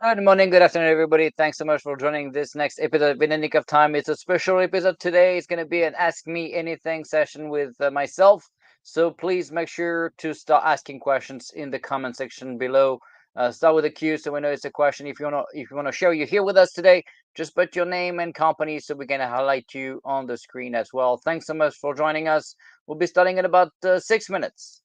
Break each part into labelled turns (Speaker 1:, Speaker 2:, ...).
Speaker 1: Good morning, good afternoon, everybody. Thanks so much for joining this next episode of In the Nick of Time. It's a special episode today. It's going to be an Ask Me Anything session with myself. So please make sure to start asking questions in the comment section below. Start with a Q so we know it's a question. If you wanna share you're here with us today, just put your name and company so we can highlight you on the screen as well. Thanks so much for joining us. We'll be starting in about 6 minutes.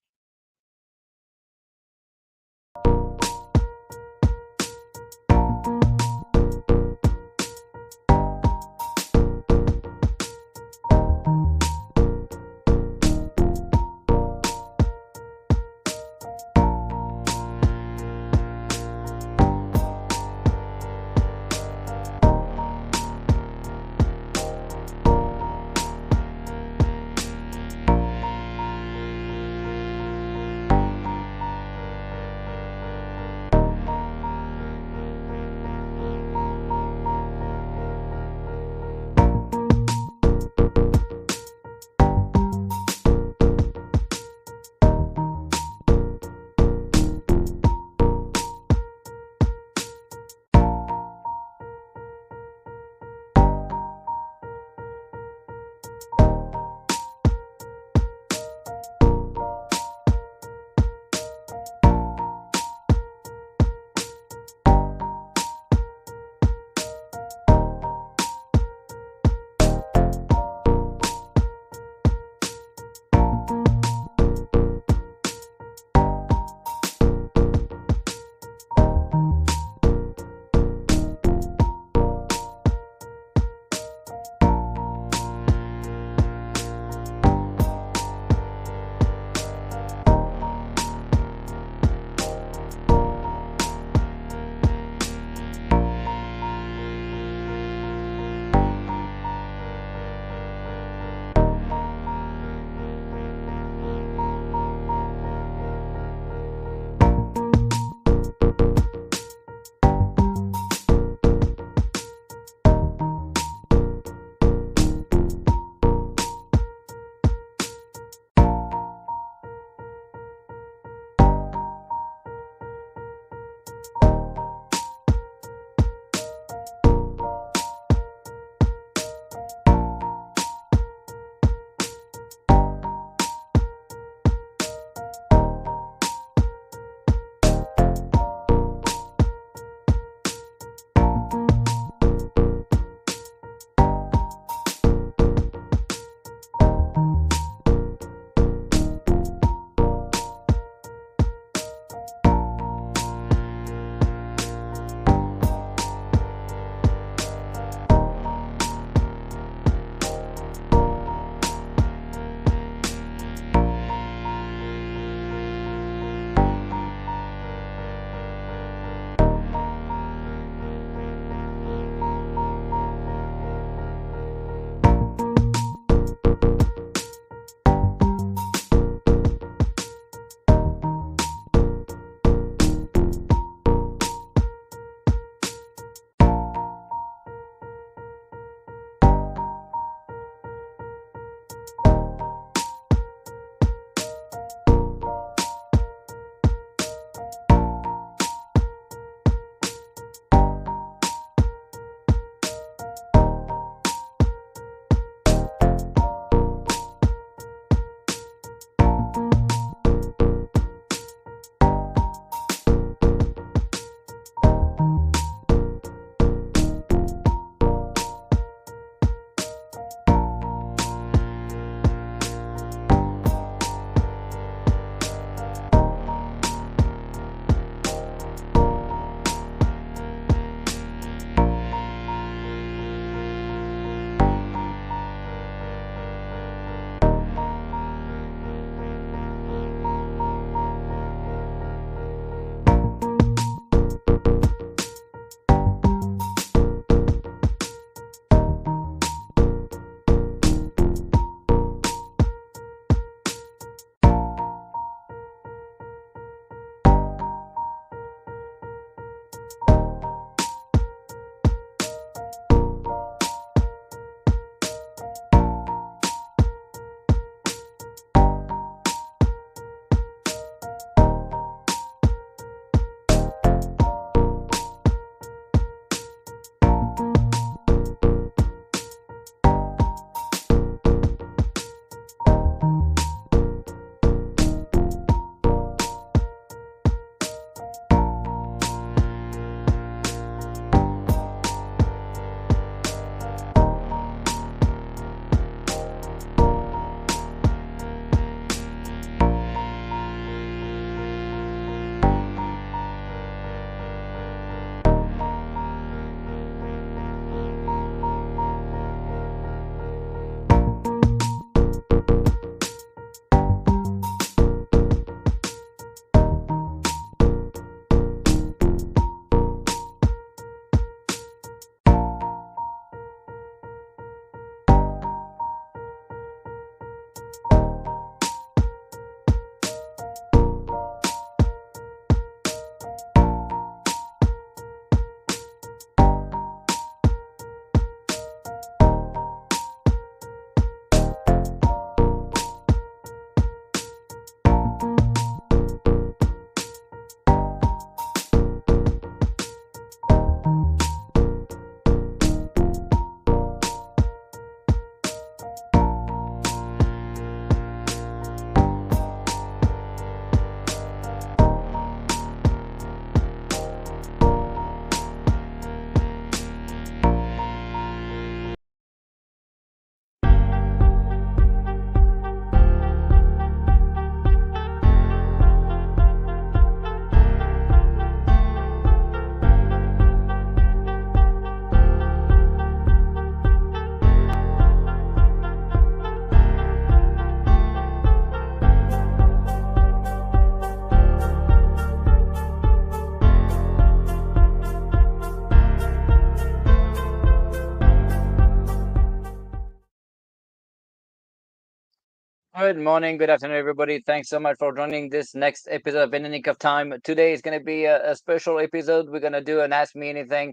Speaker 1: Good morning, good afternoon, everybody. Thanks so much for joining this next episode of In the Nick of Time. Today is going to be a special episode. We're going to do an Ask Me Anything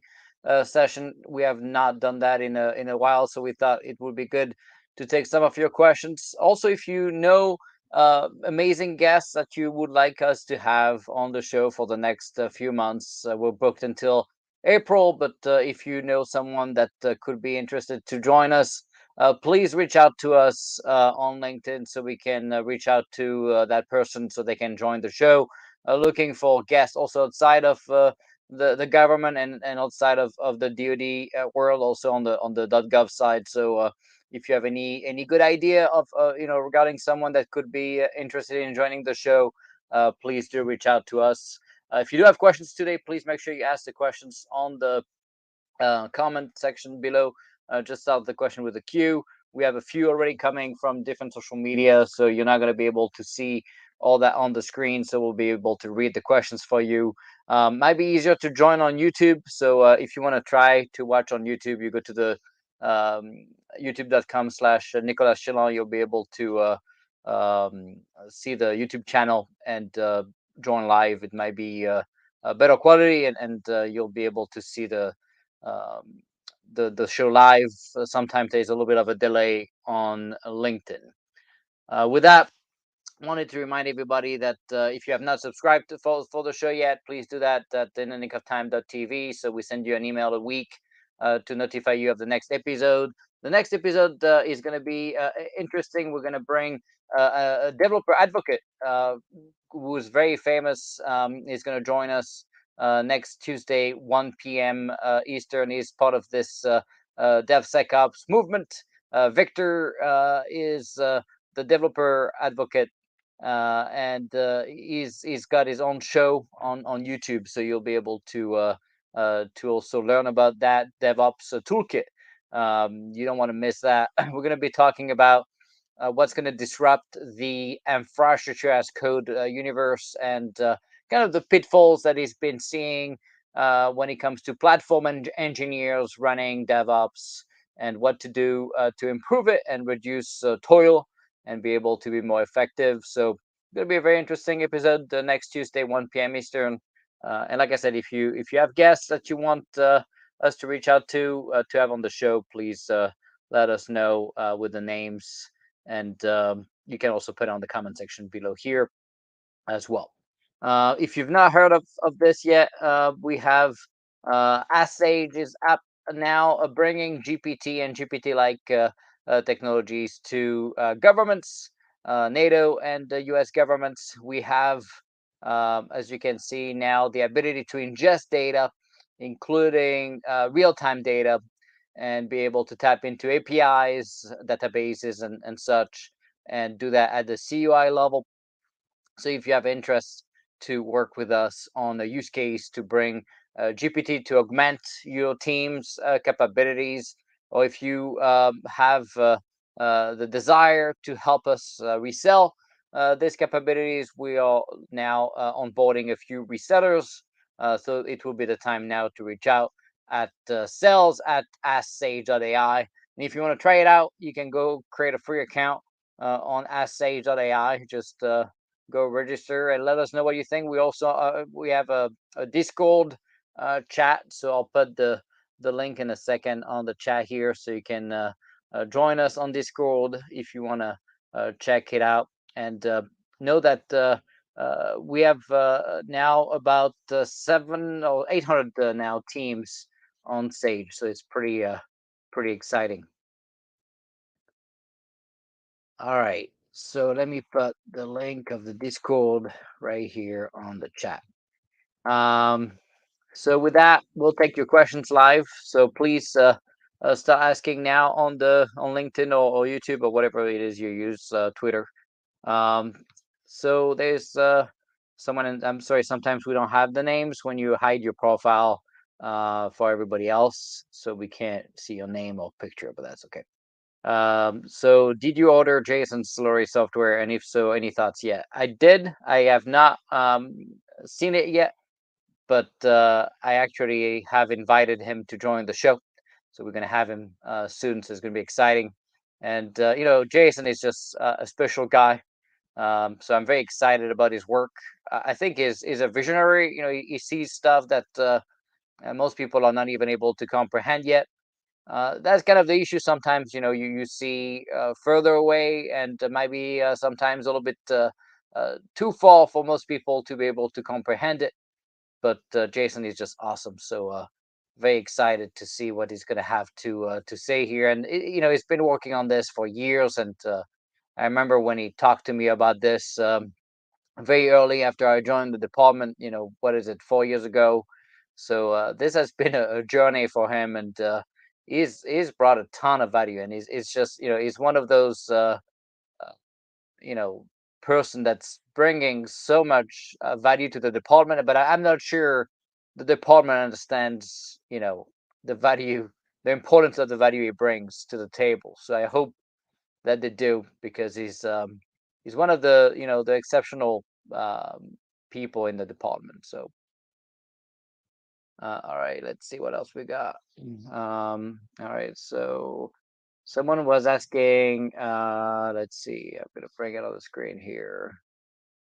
Speaker 1: session. We have not done that in a while, so we thought it would be good to take some of your questions. Also, if you know amazing guests that you would like us to have on the show for the next few months, we're booked until April. But if you know someone that could be interested to join us, please reach out to us on LinkedIn so we can reach out to that person so they can join the show. Looking for guests also outside of the government and outside of the DoD world, also on the .gov side. So if you have any good idea of regarding someone that could be interested in joining the show, please do reach out to us. If you do have questions today, please make sure you ask the questions on the comment section below. Just start the question with a Q. We have a few already coming from different social media, so you're not going to be able to see all that on the screen. So we'll be able to read the questions for you. Might be easier to join on YouTube. So if you want to try to watch on YouTube, you go to the youtube.com/Nicolas Chaillan. You'll be able to see the YouTube channel and join live. It might be a better quality, and you'll be able to see um, the show live. Sometimes there's a little bit of a delay on LinkedIn. With that, wanted to remind everybody that if you have not subscribed for the show yet, please do that at inthenickoftime.tv. So we send you an email a week to notify you of the next episode. The next episode is going to be interesting. We're going to bring a developer advocate who's very famous. Is going to join us next Tuesday, 1 p.m. Eastern. He's part of this DevSecOps movement. Victor is the developer advocate, and he's got his own show on YouTube, so you'll be able to also learn about that DevOps toolkit. You don't want to miss that. We're going to be talking about what's going to disrupt the infrastructure as code universe, and kind of the pitfalls that he's been seeing when it comes to platform engineers running DevOps, and what to do to improve it and reduce toil and be able to be more effective. So it's going to be a very interesting episode next Tuesday, 1 p.m. Eastern. And like I said, if you have guests that you want us to reach out to have on the show, please let us know with the names, and you can also put it on the comment section below here as well. If you've not heard of this yet, we have Sage is up now, bringing GPT and GPT-like technologies to governments, NATO and the U.S. governments. We have, as you can see now, the ability to ingest data, including real-time data, and be able to tap into APIs, databases, and such, and do that at the CUI level. So if you have interest to work with us on a use case to bring GPT to augment your team's capabilities, or if you have the desire to help us resell these capabilities, we are now onboarding a few resellers. So it will be the time now to reach out at sales at AskSage.ai. And if you want to try it out, you can go create a free account on AskSage.ai. Just go register and let us know what you think. We also we have a Discord chat, so I'll put the link in a second on the chat here, so you can join us on Discord if you want to check it out. And know that we have now about 700 or 800 now teams on Sage, so it's pretty exciting. All right, so let me put the link of the Discord right here on the chat. So with that, we'll take your questions live. So please start asking now on LinkedIn or YouTube or whatever it is you use, Twitter. Um, so there's someone, and I'm sorry, sometimes we don't have the names when you hide your profile for everybody else, so we can't see your name or picture, but that's okay. So did you order JSON slurry software? And if so, any thoughts yet? I did. I have not seen it yet, but I actually have invited him to join the show. So we're going to have him soon. So it's going to be exciting. And Jason is just a special guy. So I'm very excited about his work. I think is a visionary. He sees stuff that most people are not even able to comprehend yet. That's kind of the issue sometimes. You see further away, and maybe sometimes a little bit too far for most people to be able to comprehend it. But Jason is just awesome. So very excited to see what he's going to have to say here. And he's been working on this for years, and I remember when he talked to me about this very early after I joined the department. What is it, 4 years ago? So this has been a journey for him, and he's brought a ton of value, and he's just he's one of those uh, you know person that's bringing so much value to the department. But I'm not sure the department understands the value, the importance of the value he brings to the table. So I hope that they do, because he's one of the the exceptional people in the department. So all right, let's see what else we got. All right, so someone was asking, let's see, I'm gonna bring it on the screen here.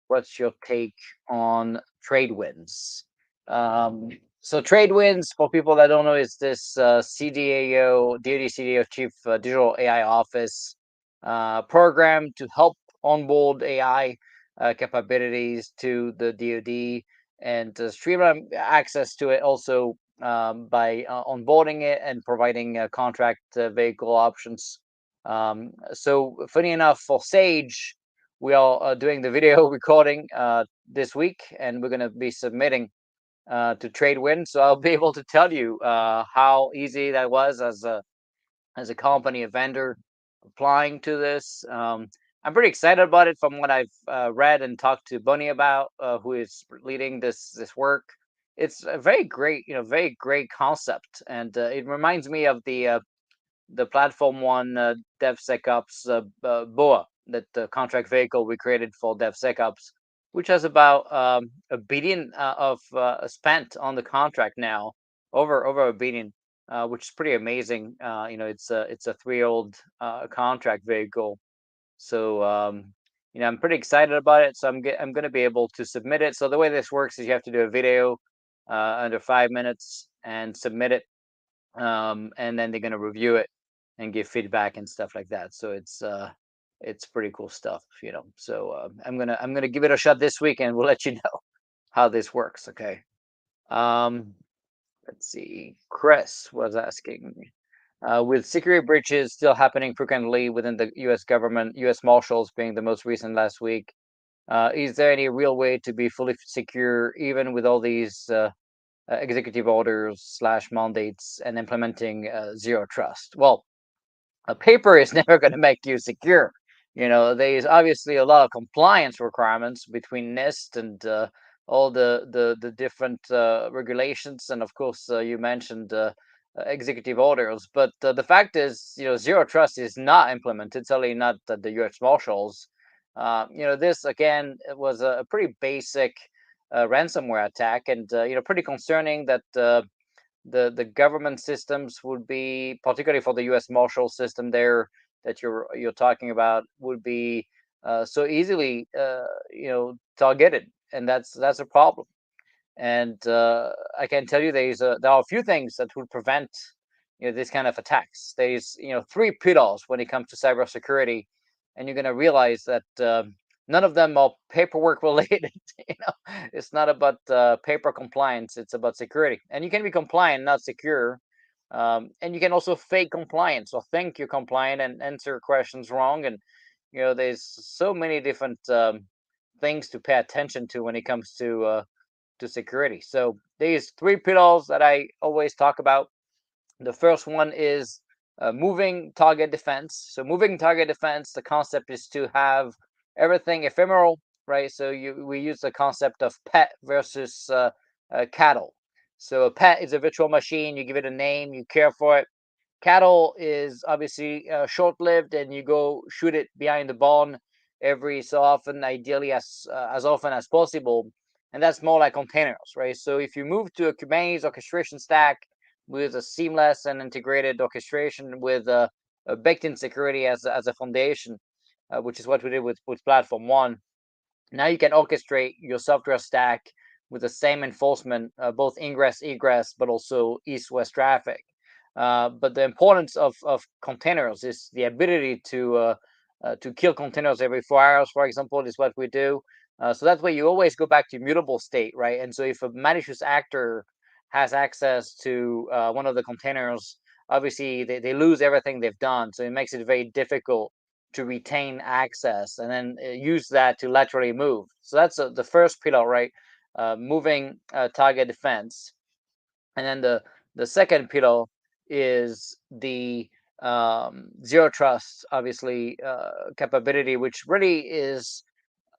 Speaker 1: What's your take on trade winds? Um, so trade winds, for people that don't know, is this CDAO, DoD CDAO Chief Digital AI Office program to help onboard AI capabilities to the DoD, and streamline access to it also by onboarding it and providing contract vehicle options. So funny enough, for Sage, we are doing the video recording this week, and we're going to be submitting to Tradewin. So I'll be able to tell you how easy that was as a company, a vendor applying to this. I'm pretty excited about it from what I've read and talked to Bunny about, who is leading this work. It's a very great, very great concept, and it reminds me of the platform one DevSecOps BOA, that the contract vehicle we created for DevSecOps, which has about $1 billion of spent on the contract now, over $1 billion, which is pretty amazing. It's a 3-year-old contract vehicle. So I'm pretty excited about it. So I'm going to be able to submit it. So the way this works is you have to do a video under 5 minutes and submit it, and then they're going to review it and give feedback and stuff like that. So it's pretty cool stuff. So I'm gonna give it a shot this week, and we'll let you know how this works. Okay. Um, let's see. Chris was asking, with security breaches still happening frequently within the U.S. government, U.S. Marshals being the most recent last week, is there any real way to be fully secure even with all these executive orders slash mandates and implementing zero trust? Well, a paper is never going to make you secure. There's obviously a lot of compliance requirements between NIST and all the different regulations, and of course you mentioned executive orders. But the fact is, zero trust is not implemented. Certainly not the U.S. Marshals. This again was a pretty basic ransomware attack, and pretty concerning that the government systems would be, particularly for the U.S. Marshal system there that you're talking about, would be so easily targeted, and that's a problem. And I can tell you there are a few things that would prevent this kind of attacks. There's 3 pillars when it comes to cybersecurity, and you're going to realize that none of them are paperwork related. It's not about paper compliance; it's about security. And you can be compliant, not secure. And you can also fake compliance or think you're compliant and answer questions wrong. And there's so many different things to pay attention to when it comes to security. So these 3 pillars that I always talk about. The first one is moving target defense. So moving target defense, the concept is to have everything ephemeral, right? So we use the concept of pet versus cattle. So a pet is a virtual machine. You give it a name, you care for it. Cattle is obviously short-lived, and you go shoot it behind the barn every so often, ideally as often as possible. And that's more like containers, right? So if you move to a Kubernetes orchestration stack with a seamless and integrated orchestration with baked-in security as a foundation, which is what we did with Platform One. Now you can orchestrate your software stack with the same enforcement, both ingress, egress, but also east-west traffic. But the importance of containers is the ability to kill containers every 4 hours, for example, is what we do. So that way you always go back to immutable state, right? And so if a malicious actor has access to one of the containers, obviously they lose everything they've done. So it makes it very difficult to retain access and then use that to laterally move. So that's the first pillar, right? Moving target defense. And then the second pillar is the zero trust, obviously, capability, which really is,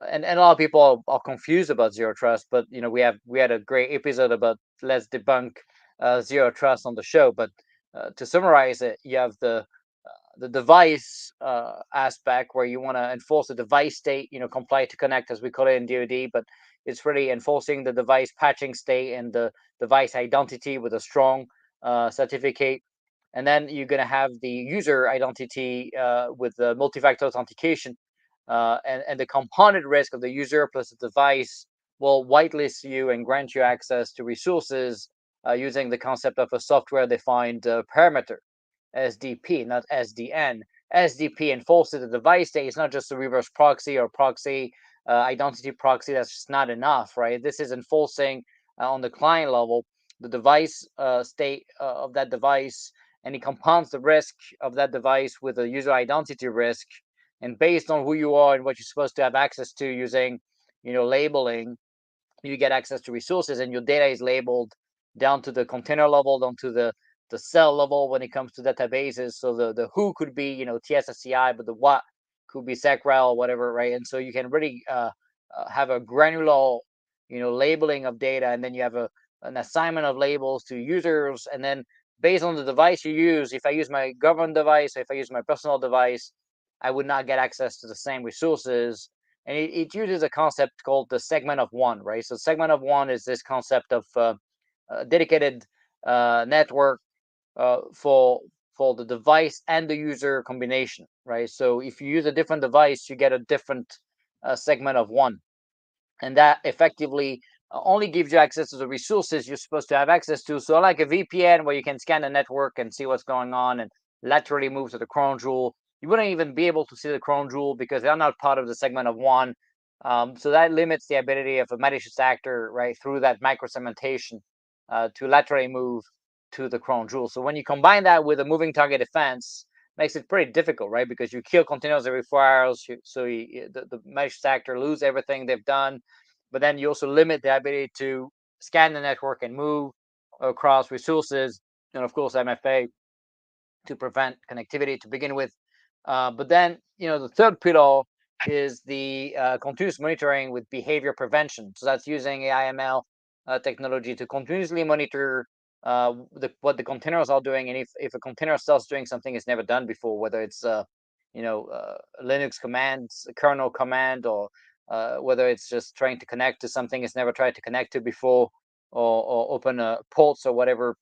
Speaker 1: and a lot of people are confused about zero trust, but we had a great episode about let's debunk zero trust on the show. But to summarize it, you have the device aspect where you want to enforce the device state, comply to connect as we call it in DoD, but it's really enforcing the device patching state and the device identity with a strong certificate. And then you're going to have the user identity with the multi-factor authentication, and the compounded risk of the user plus the device will whitelist you and grant you access to resources using the concept of a software defined parameter. SDP, not SDN. SDP enforces the device state. It's not just a reverse proxy or proxy identity proxy. That's just not enough, right? This is enforcing on the client level the device state of that device, and it compounds the risk of that device with a user identity risk. And based on who you are and what you're supposed to have access to using, labeling, you get access to resources, and your data is labeled down to the container level, down to the cell level when it comes to databases. So the who could be TSSCI, but the what could be SecRel or whatever, right? And so you can really have a granular labeling of data, and then you have an assignment of labels to users, and then based on the device you use, if I use my government device or if I use my personal device, I would not get access to the same resources. And it uses a concept called the segment of one, right? So segment of one is this concept of a dedicated network for the device and the user combination, right? So if you use a different device, you get a different segment of one, and that effectively only gives you access to the resources you're supposed to have access to. So like a VPN where you can scan the network and see what's going on and laterally move to the crown jewel, you wouldn't even be able to see the crown jewel because they're not part of the segment of one. So that limits the ability of a malicious actor, right, through that microsegmentation to laterally move to the crown jewel. So when you combine that with a moving target defense, makes it pretty difficult, right? Because you kill containers every 4 hours, so the malicious actor lose everything they've done, but then you also limit the ability to scan the network and move across resources, and of course MFA to prevent connectivity to begin with. But then, the third pillar is the continuous monitoring with behavior prevention. So that's using AIML technology to continuously monitor what the containers are doing, and if a container starts doing something it's never done before, whether it's Linux commands, kernel command, or whether it's just trying to connect to something it's never tried to connect to before, or open ports or whatever,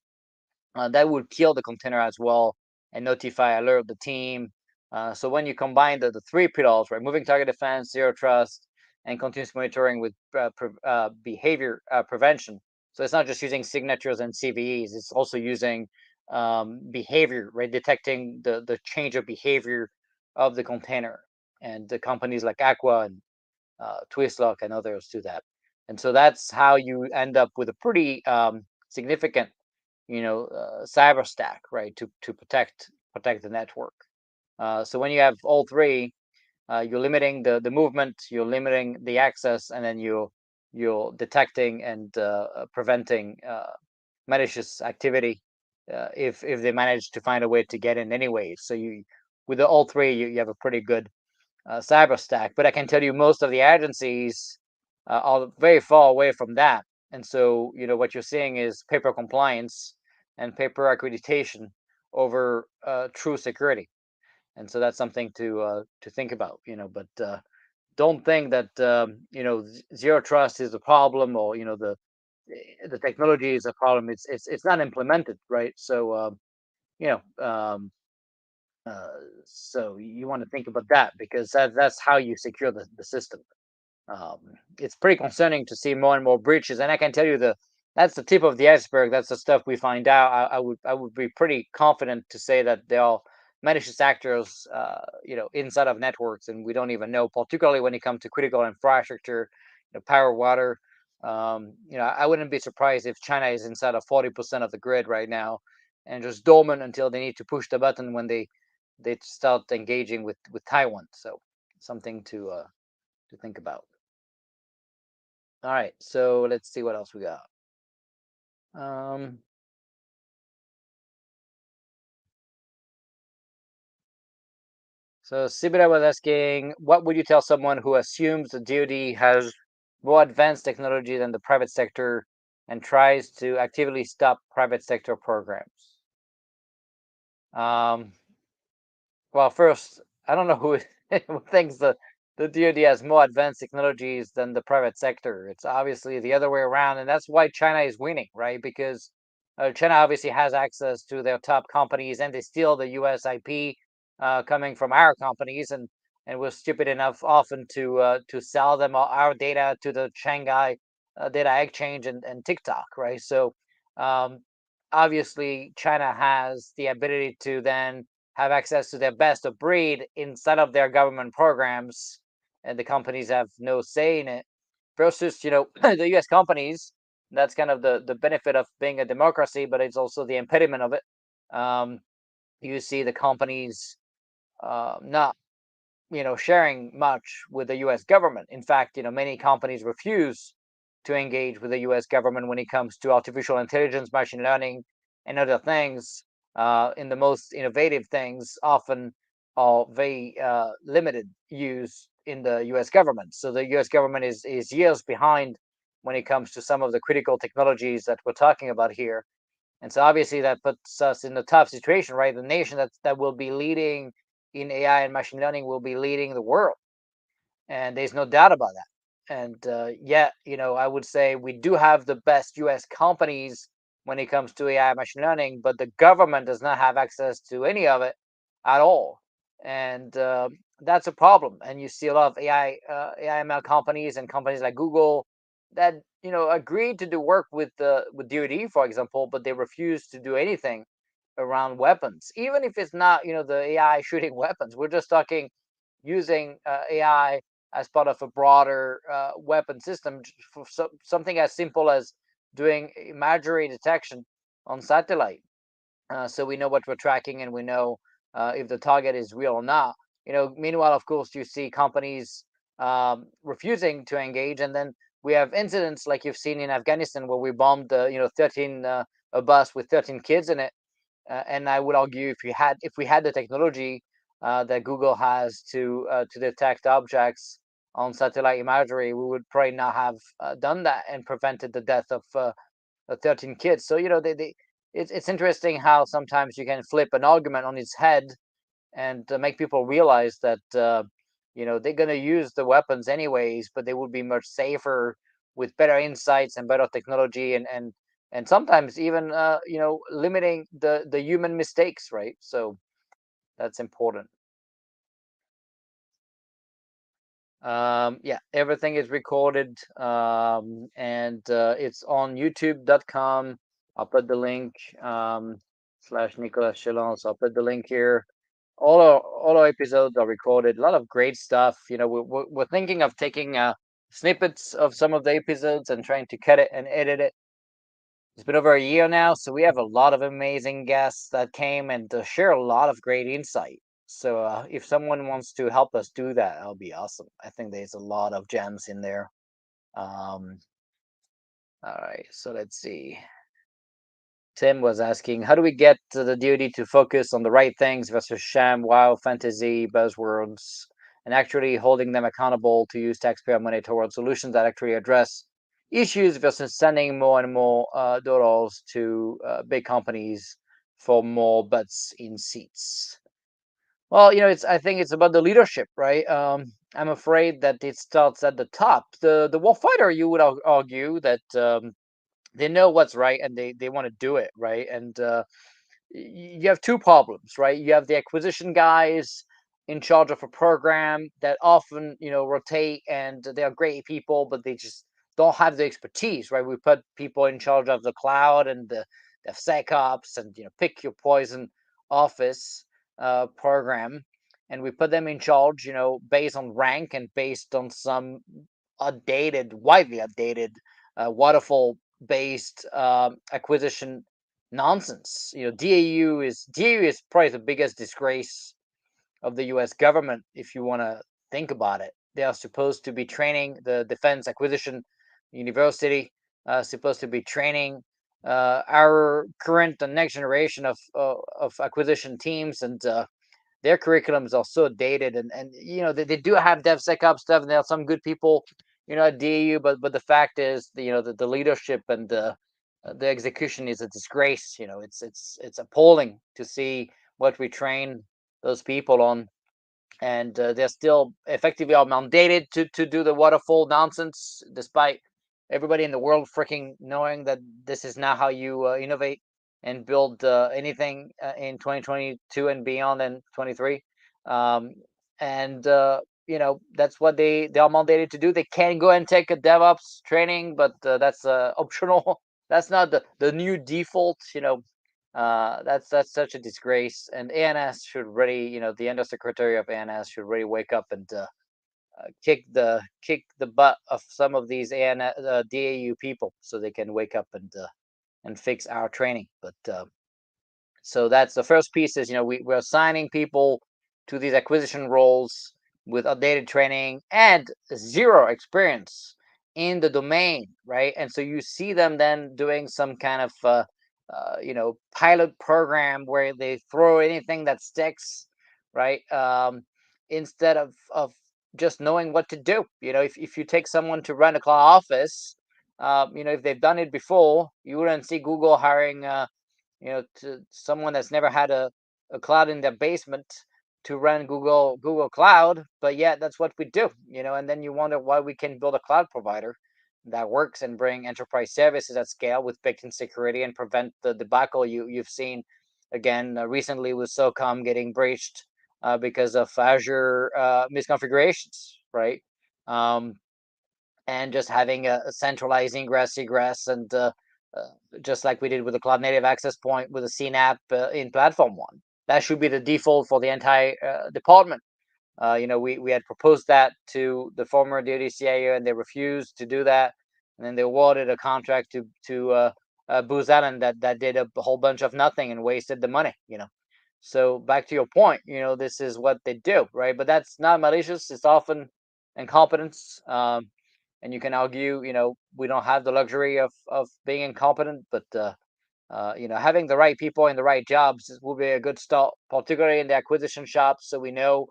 Speaker 1: that would kill the container as well and alert the team. So when you combine the three pillars, right, moving target defense, zero trust, and continuous monitoring with behavior prevention. So it's not just using signatures and CVEs; it's also using behavior, right, detecting the change of behavior of the container. And the companies like Aqua and Twistlock and others do that. And so that's how you end up with a pretty significant cyber stack, right, to protect the network. So when you have all three, you're limiting the movement, you're limiting the access, and then you're detecting and preventing malicious activity if they manage to find a way to get in anyway. So you with all three, you have a pretty good cyber stack. But I can tell you most of the agencies are very far away from that. And so, what you're seeing is paper compliance and paper accreditation over true security. And so that's something to think about. But don't think that zero trust is a problem, or the technology is a problem. It's not implemented, right? So you know um, Uh, so you want to think about that because that's how you secure the system. Um, it's pretty concerning to see more and more breaches, and I can tell you that's the tip of the iceberg. That's the stuff we find out. I would be pretty confident to say that there are malicious actors, inside of networks, and we don't even know. Particularly when it comes to critical infrastructure, power, water. I wouldn't be surprised if China is inside of 40% of the grid right now, and just dormant until they need to push the button when they start engaging with Taiwan. So something to think about. All right, so let's see what else we got. Um, so Sibira was asking, what would you tell someone who assumes the DoD has more advanced technology than the private sector and tries to actively stop private sector programs? Um, Well, first, I don't know who who thinks the DoD has more advanced technologies than the private sector. It's obviously the other way around, and that's why China is winning, right? Because China obviously has access to their top companies, and they steal the U.S. IP coming from our companies, and we're stupid enough often to sell them our data to the Shanghai Data Exchange and TikTok, right? So um, obviously, China has the ability to then have access to their best of breed inside of their government programs, and the companies have no say in it. Versus, the U.S. companies. That's kind of the benefit of being a democracy, but it's also the impediment of it. Um, you see the companies not sharing much with the U.S. government. In fact, many companies refuse to engage with the U.S. government when it comes to artificial intelligence, machine learning, and other things. In the most innovative things, often are very limited use in the U.S. government. So the U.S. government is years behind when it comes to some of the critical technologies that we're talking about here. And so obviously that puts us in a tough situation, right? The nation that will be leading in AI and machine learning will be leading the world, and there's no doubt about that. And yet, I would say we do have the best U.S. companies when it comes to AI and machine learning, but the government does not have access to any of it at all, and that's a problem. And you see a lot of AI/ML companies and companies like Google that agreed to do work with DoD, for example, but they refuse to do anything around weapons, even if it's not the AI shooting weapons. We're just talking using AI as part of a broader weapon system for something as simple as doing imagery detection on satellite, so we know what we're tracking and we know if the target is real or not. Meanwhile, of course, you see companies refusing to engage, and then we have incidents like you've seen in Afghanistan where we bombed 13 a bus with 13 kids in it. And I would argue if we had the technology that Google has to detect objects on satellite imagery, we would probably not have done that and prevented the death of 13 kids. So it's interesting how sometimes you can flip an argument on its head and make people realize that they're going to use the weapons anyways, but they would be much safer with better insights and better technology, and sometimes even limiting the human mistakes, right? So that's important. Yeah, everything is recorded, and it's on youtube.com. I'll put the link, slash Nicolas Chaillan. So I'll put the link here. All our episodes are recorded. A lot of great stuff. We're thinking of taking snippets of some of the episodes and trying to cut it and edit it. It's been over a year now, so we have a lot of amazing guests that came and share a lot of great insight. So if someone wants to help us do that, that'll be awesome. I think there's a lot of gems in there. Um, all right, so let's see. Tim was asking, how do we get the DoD to focus on the right things versus sham, wow, fantasy, buzzwords, and actually holding them accountable to use taxpayer money towards solutions that actually address issues versus sending more and more dollars to big companies for more butts in seats? Well, I think it's about the leadership, right? I'm afraid that it starts at the top. The warfighter, you would argue that they know what's right and they want to do it, right? And you have two problems, right? You have the acquisition guys in charge of a program that often, rotate, and they are great people, but they just don't have the expertise, right? We put people in charge of the cloud and the DevSecOps and pick your poison office program, and we put them in charge, based on rank and based on some widely outdated, waterfall based acquisition nonsense. DAU is probably the biggest disgrace of the U.S. government. If you want to think about it, they are supposed to be training the Defense Acquisition University, supposed to be training our current and next generation of acquisition teams, and their curriculums are so dated, and they do have DevSecOps stuff, and there are some good people, at DAU, but the fact is, the leadership and the execution is a disgrace. It's appalling to see what we train those people on, and they're still effectively are mandated to do the waterfall nonsense, despite everybody in the world freaking knowing that this is not how you innovate and build anything in 2022 and beyond, and 23. um, and that's what they are mandated to do. They can go and take a DevOps training, but that's optional. That's not the new default. That's such a disgrace, and ANS should really, the undersecretary of ANS should really wake up and kick the butt of some of these DAU people, so they can wake up and fix our training. But so that's the first piece. Is we're assigning people to these acquisition roles with outdated training and zero experience in the domain, right? And so you see them then doing some kind of pilot program where they throw anything that sticks, right? Instead of just knowing what to do. If you take someone to run a cloud office, if they've done it before, you wouldn't see Google hiring to someone that's never had a cloud in their basement to run Google Cloud, but yeah, that's what we do. And then you wonder why we can build a cloud provider that works and bring enterprise services at scale with baked-in security and prevent the debacle you've seen again recently with SOCOM getting breached because of Azure misconfigurations, right? Um, and just having a centralized ingress egress, and uh, just like we did with the cloud native access point with the CNAP in platform one. That should be the default for the entire department. We had proposed that to the former DoD CIO, and they refused to do that. And then they awarded a contract to Booz Allen that did a whole bunch of nothing and wasted the money. So back to your point, this is what they do, right? But that's not malicious. It's often incompetence. And you can argue, we don't have the luxury of being incompetent, but having the right people in the right jobs will be a good start, particularly in the acquisition shops. So we know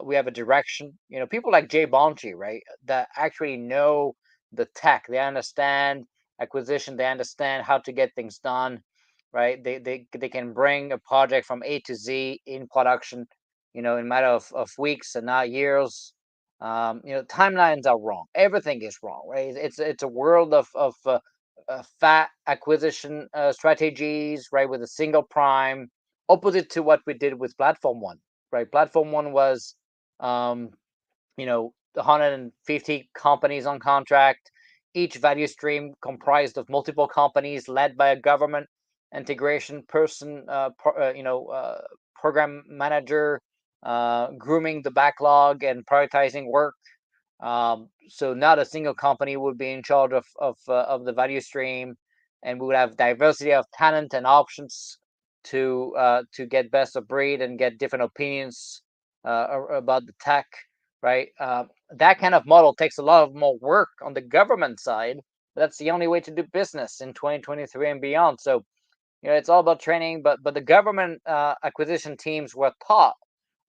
Speaker 1: we have a direction. People like Jay Bonchi, right, that actually know the tech. They understand acquisition. They understand how to get things done, right? They can bring a project from A to Z in production, in a matter of weeks and not years. Timelines are wrong. Everything is wrong, right? It's a world of fat acquisition strategies, right? With a single prime, opposite to what we did with Platform One, right? Platform One was, 150 companies on contract, each value stream comprised of multiple companies led by a government integration person, program manager, grooming the backlog and prioritizing work. So not a single company would be in charge of the value stream, and we would have diversity of talent and options to get best of breed and get different opinions about the tech, right? That kind of model takes a lot of more work on the government side, but that's the only way to do business in 2023 and beyond. So it's all about training, but the government acquisition teams were taught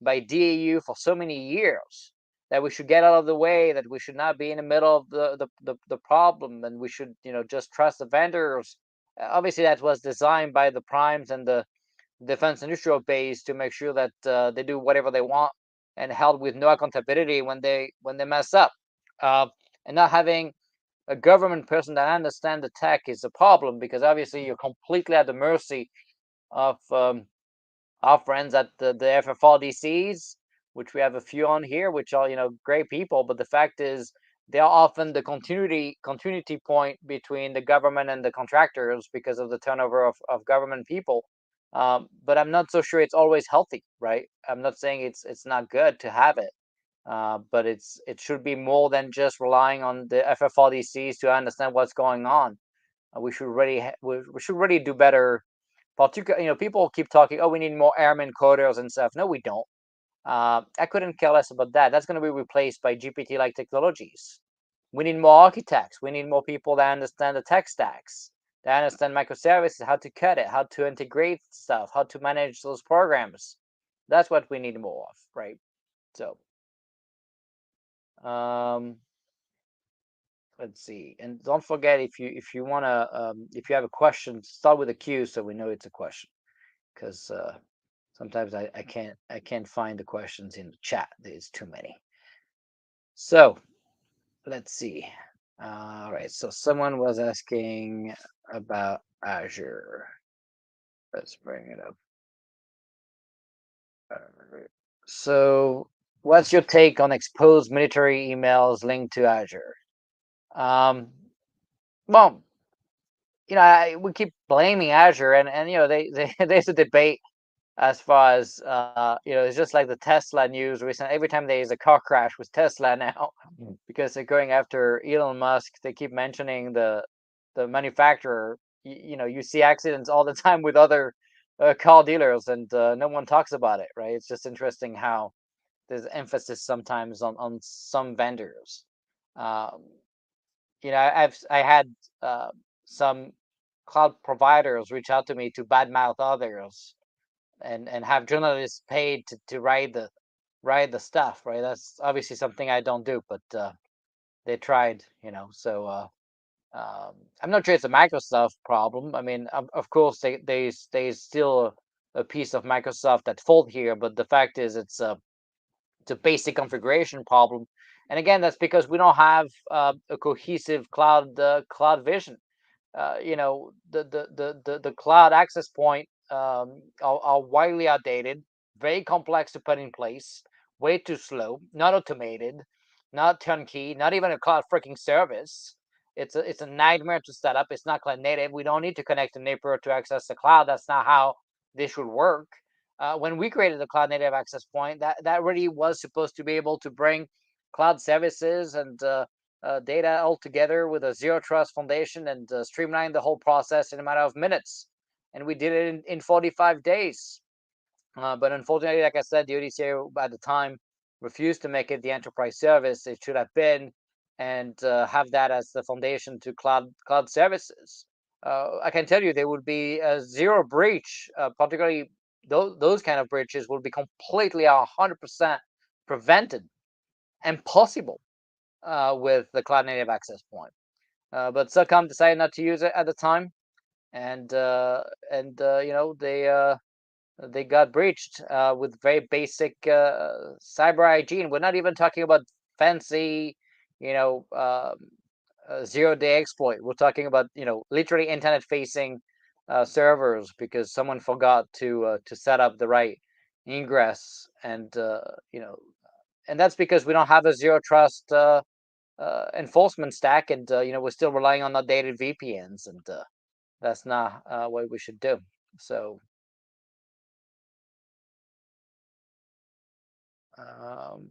Speaker 1: by DAU for so many years that we should get out of the way, that we should not be in the middle of the problem, and we should just trust the vendors. Obviously, that was designed by the primes and the defense industrial base to make sure that they do whatever they want and held with no accountability when they mess up. Uh, and not having a government person that understands the tech is a problem, because obviously you're completely at the mercy of our friends at the FFRDCs, which we have a few on here, which are great people. But the fact is, they are often the continuity point between the government and the contractors because of the turnover of government people. But I'm not so sure it's always healthy, right? I'm not saying it's not good to have it, but it should be more than just relying on the FFRDCs to understand what's going on. We should really do better. Particularly, people keep talking, oh, we need more airmen coders and stuff. No, we don't. I couldn't care less about that. That's going to be replaced by GPT-like technologies. We need more architects. We need more people that understand the tech stacks, that understand microservices, how to cut it, how to integrate stuff, how to manage those programs. That's what we need more of, right? So, um, let's see. And don't forget, if you wanna if you have a question, start with a Q so we know it's a question, because sometimes I can't find the questions in the chat. There's too many. So let's see. All right. So someone was asking about Azure. Let's bring it up. So, what's your take on exposed military emails linked to Azure? Um, well, we keep blaming Azure, and there's a debate as far as it's just like the Tesla news recently. Every time there is a car crash with Tesla now, because they're going after Elon Musk, they keep mentioning the manufacturer. You see accidents all the time with other car dealers, and no one talks about it, right? It's just interesting how there's emphasis sometimes on some vendors. Um, I had some cloud providers reach out to me to badmouth others, and have journalists paid to write the stuff, right? That's obviously something I don't do, but they tried, so I'm not sure it's a Microsoft problem. I mean, of course they still a piece of Microsoft at fault here, but the fact is it's a basic configuration problem. And again, that's because we don't have a cohesive cloud vision. The cloud access point are widely outdated, very complex to put in place, way too slow, not automated, not turnkey, not even a cloud freaking service. It's a nightmare to set up. It's not cloud native. We don't need to connect to Napier to access the cloud. That's not how this should work. When we created the cloud native access point, that really was supposed to be able to bring cloud services and data all together with a zero trust foundation, and streamline the whole process in a matter of minutes. And we did it in 45 days. But unfortunately, like I said, the ODCA at the time refused to make it the enterprise service it should have been, and have that as the foundation to cloud services. I can tell you there would be a zero breach, particularly those kind of breaches will be completely 100% prevented and possible with the cloud native access point. But Succom decided not to use it at the time, and they got breached with very basic cyber hygiene. We're not even talking about fancy, you know, zero-day exploit. We're talking about literally internet-facing servers because someone forgot to set up the right ingress, and and that's because we don't have a zero trust enforcement stack, and we're still relying on outdated VPNs, and that's not what we should do. So um,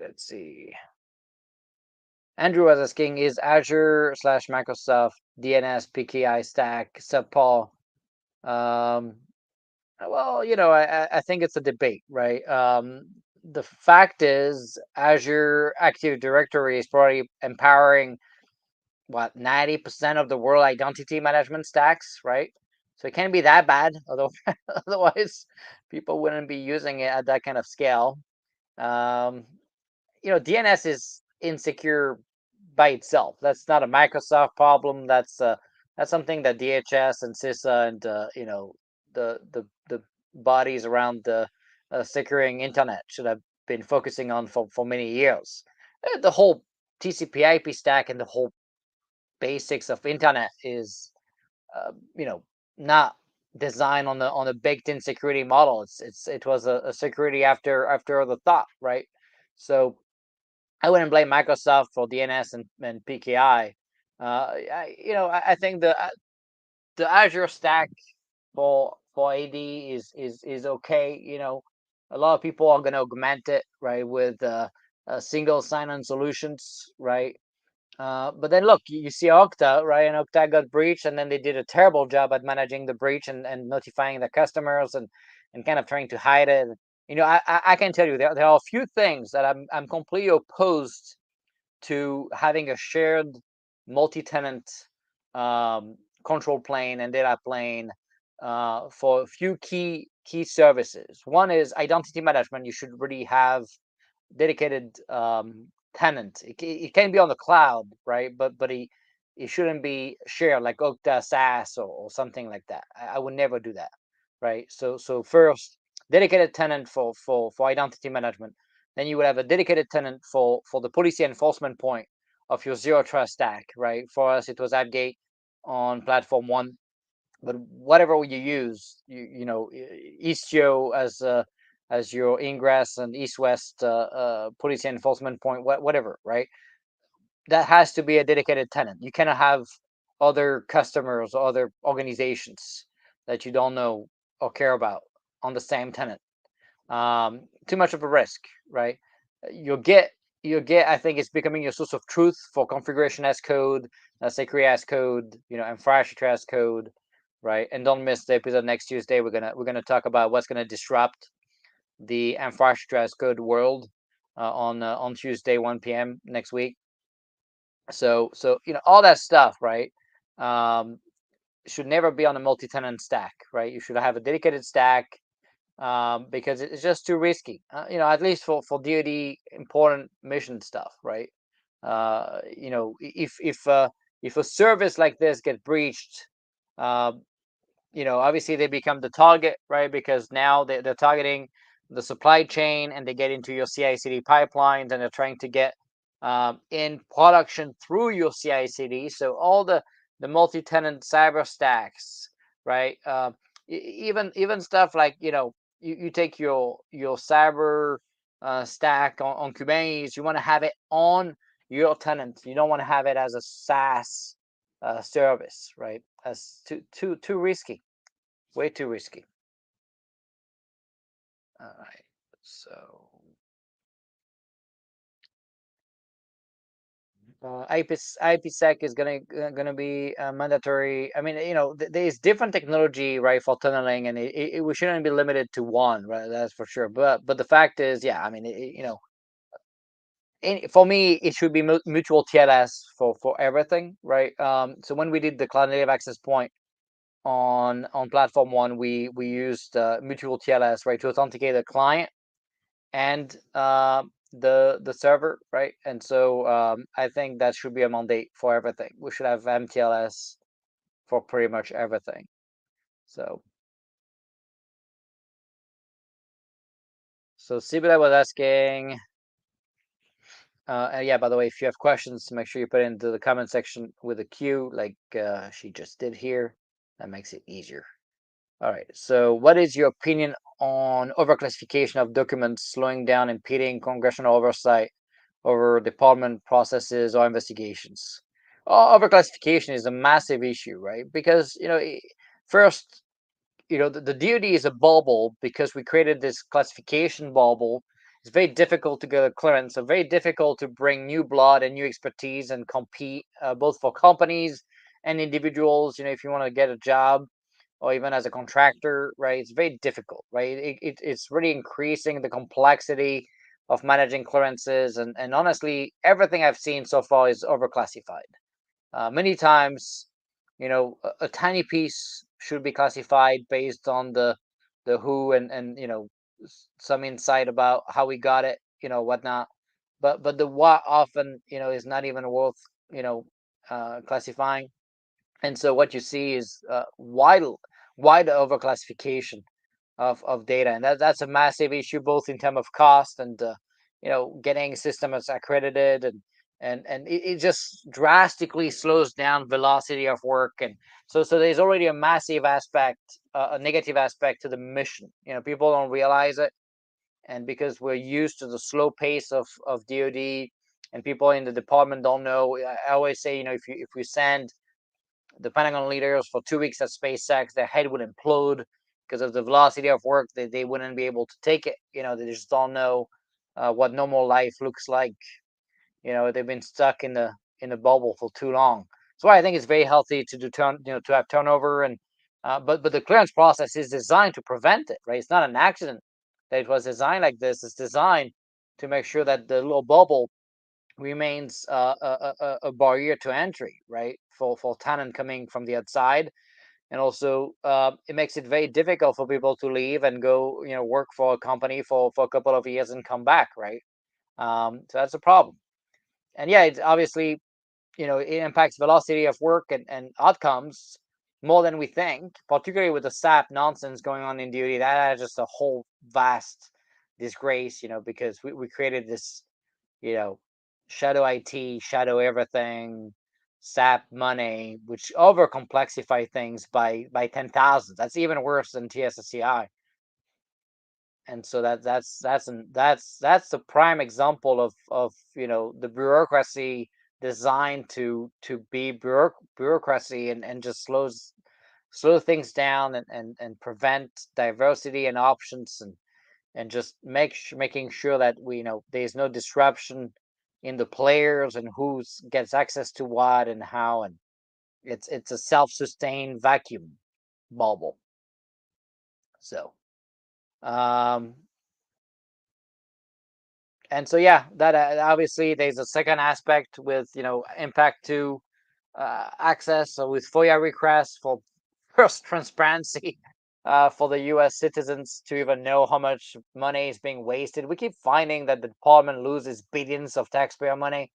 Speaker 1: let's see. Andrew was asking, is Azure slash Microsoft DNS PKI stack subpar? Um, well, I think it's a debate, right? The fact is, Azure Active Directory is probably empowering what 90% of the world identity management stacks, right? So it can't be that bad, although otherwise people wouldn't be using it at that kind of scale. Um, DNS is insecure by itself. That's not a Microsoft problem. That's something that DHS and CISA and the bodies around the securing internet should have been focusing on for many years. The whole TCP/IP stack and the whole basics of internet is, uh, you know, not designed on a baked-in security model. It was a security after the thought, right? So I wouldn't blame Microsoft for DNS and PKI. I think the Azure stack for AD is okay. A lot of people are going to augment it, right, with single sign-on solutions, right? But then look, you see Okta, right? And Okta got breached, and then they did a terrible job at managing the breach and notifying the customers and kind of trying to hide it. I can tell you there are a few things that I'm completely opposed to having a shared multi-tenant um, control plane and data plane for a few key services. One is identity management. You should really have dedicated tenant. It can be on the cloud, right? But it shouldn't be shared like Okta SaaS or something like that. I would never do that, right? So first, dedicated tenant for identity management. Then you would have a dedicated tenant for the policy enforcement point of your zero trust stack, right? For us, it was AppGate on platform one, but whatever you use, Istio as your ingress and east-west policy enforcement point, whatever, right? That has to be a dedicated tenant. You cannot have other customers or other organizations that you don't know or care about on the same tenant. Too much of a risk, right? You'll get. I think it's becoming your source of truth for configuration as code, security as code, infrastructure as code, right? And don't miss the episode next Tuesday. We're gonna talk about what's gonna disrupt the infrastructure as code world on Tuesday 1 p.m. next week. So all that stuff, right? Um, should never be on a multi-tenant stack, right? You should have a dedicated stack because it's just too risky. At least for DoD important mission stuff, right? If a service like this get breached, uh, obviously they become the target, right? Because now they're targeting the supply chain and they get into your CI/CD pipelines and they're trying to get in production through your CI/CD. So all the multi-tenant cyber stacks, right? Even stuff like you take your cyber stack on Kubernetes. You want to have it on your tenant. You don't want to have it as a SaaS service, right? That's too risky, way too risky. All right, so IPsec is gonna be mandatory. I mean, there's different technology, right, for tunneling, and we shouldn't be limited to one, right? That's for sure. But the fact is, yeah, I mean, for me, it should be mutual TLS for everything, right? So when we did the cloud native access point on platform one, we used mutual TLS, right, to authenticate the client and the server, right? And so I think that should be a mandate for everything. We should have MTLS for pretty much everything. So Sibila was asking, and yeah, by the way, if you have questions, make sure you put it into the comment section with a Q, like she just did here. That makes it easier. All right. So, what is your opinion on overclassification of documents slowing down, impeding congressional oversight over department processes or investigations? Overclassification is a massive issue, right? Because first, the DoD is a bubble because we created this classification bubble. It's very difficult to get a clearance, so very difficult to bring new blood and new expertise and compete both for companies and individuals. If you want to get a job or even as a contractor, right? It's very difficult, right? It's really increasing the complexity of managing clearances, and honestly, everything I've seen so far is overclassified. Many times, a tiny piece should be classified based on the who and some insight about how we got it, whatnot. But the what often is not even worth classifying. And so what you see is wide overclassification of data, and that's a massive issue both in terms of cost and getting systems accredited and and it just drastically slows down velocity of work. And so there's already a massive aspect, a negative aspect to the mission. People don't realize it, and because we're used to the slow pace of DoD, and people in the department don't know. I always say, if we send the Pentagon leaders for 2 weeks at SpaceX, their head would implode because of the velocity of work. They wouldn't be able to take it. They just don't know what normal life looks like. They've been stuck in a bubble for too long. So I think it's very healthy to to have turnover. And but the clearance process is designed to prevent it, right? It's not an accident that it was designed like this. It's designed to make sure that the little bubble remains a barrier to entry, right? For talent coming from the outside. And also it makes it very difficult for people to leave and go work for a company for a couple of years and come back, right? So that's a problem. And yeah, it's obviously, it impacts velocity of work and outcomes more than we think, particularly with the SAP nonsense going on in DoD. That is just a whole vast disgrace, because we created this, you know, shadow IT, shadow everything, SAP money, which over complexify things by 10,000. That's even worse than TSSCI. And so that's the prime example of the bureaucracy designed to be bureaucracy, and just slow things down, and prevent diversity and options, and just making sure that there's no disruption in the players and who gets access to what and how. And it's a self-sustained vacuum bubble. So um and so yeah, that obviously there's a second aspect with impact to access. So with FOIA requests for first transparency for the U.S. citizens to even know how much money is being wasted. We keep finding that the department loses billions of taxpayer money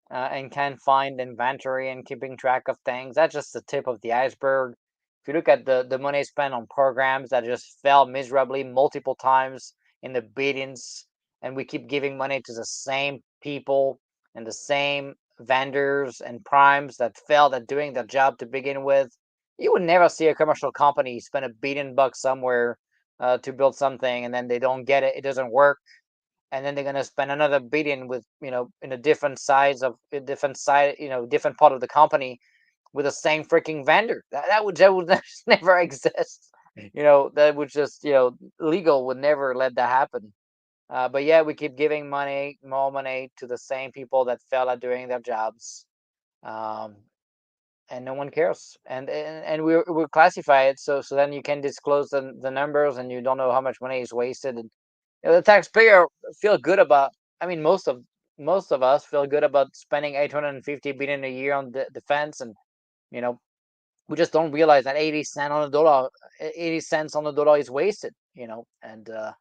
Speaker 1: and can find inventory and keeping track of things. That's just the tip of the iceberg. If you look at the money spent on programs that just fell miserably multiple times in the billions, and we keep giving money to the same people and the same vendors and primes that failed at doing their job to begin with, you would never see a commercial company spend $1 billion somewhere to build something, and then they don't get it, it doesn't work, and then they're going to spend another billion with in a different size of a different side, different part of the company with the same freaking vendor. That would never exist. That would just legal would never let that happen. But yeah, we keep giving more money to the same people that fail at doing their jobs, um, and no one cares. And we classify it, so then you can disclose the numbers, and you don't know how much money is wasted. And the taxpayer feel good about. I mean, most of us feel good about spending 850 billion a year on defense, and you know we just don't realize that 80 cents on the dollar is wasted. And I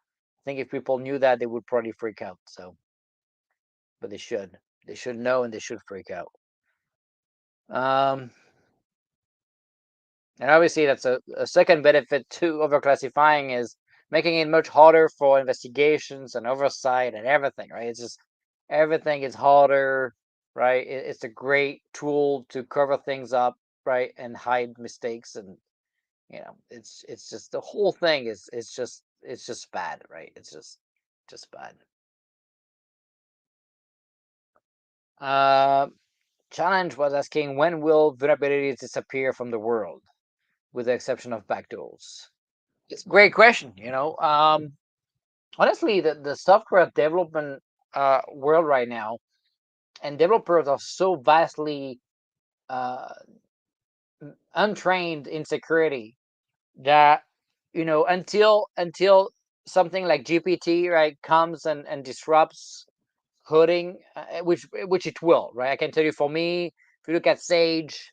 Speaker 1: think if people knew that, they would probably freak out. So, but they should know, and they should freak out. Um, And obviously, that's a second benefit to overclassifying, is making it much harder for investigations and oversight and everything, right? It's just everything is harder, right? It's a great tool to cover things up, right, and hide mistakes. And it's just the whole thing is it's just bad, right? It's just bad. Uh, Challenge was asking, when will vulnerabilities disappear from the world, with the exception of backdoors? It's a great question. Honestly, the software development world right now, and developers are so vastly uh, untrained in security that until something like GPT, right, comes and disrupts coding, which it will, right? I can tell you, for me, if you look at Sage,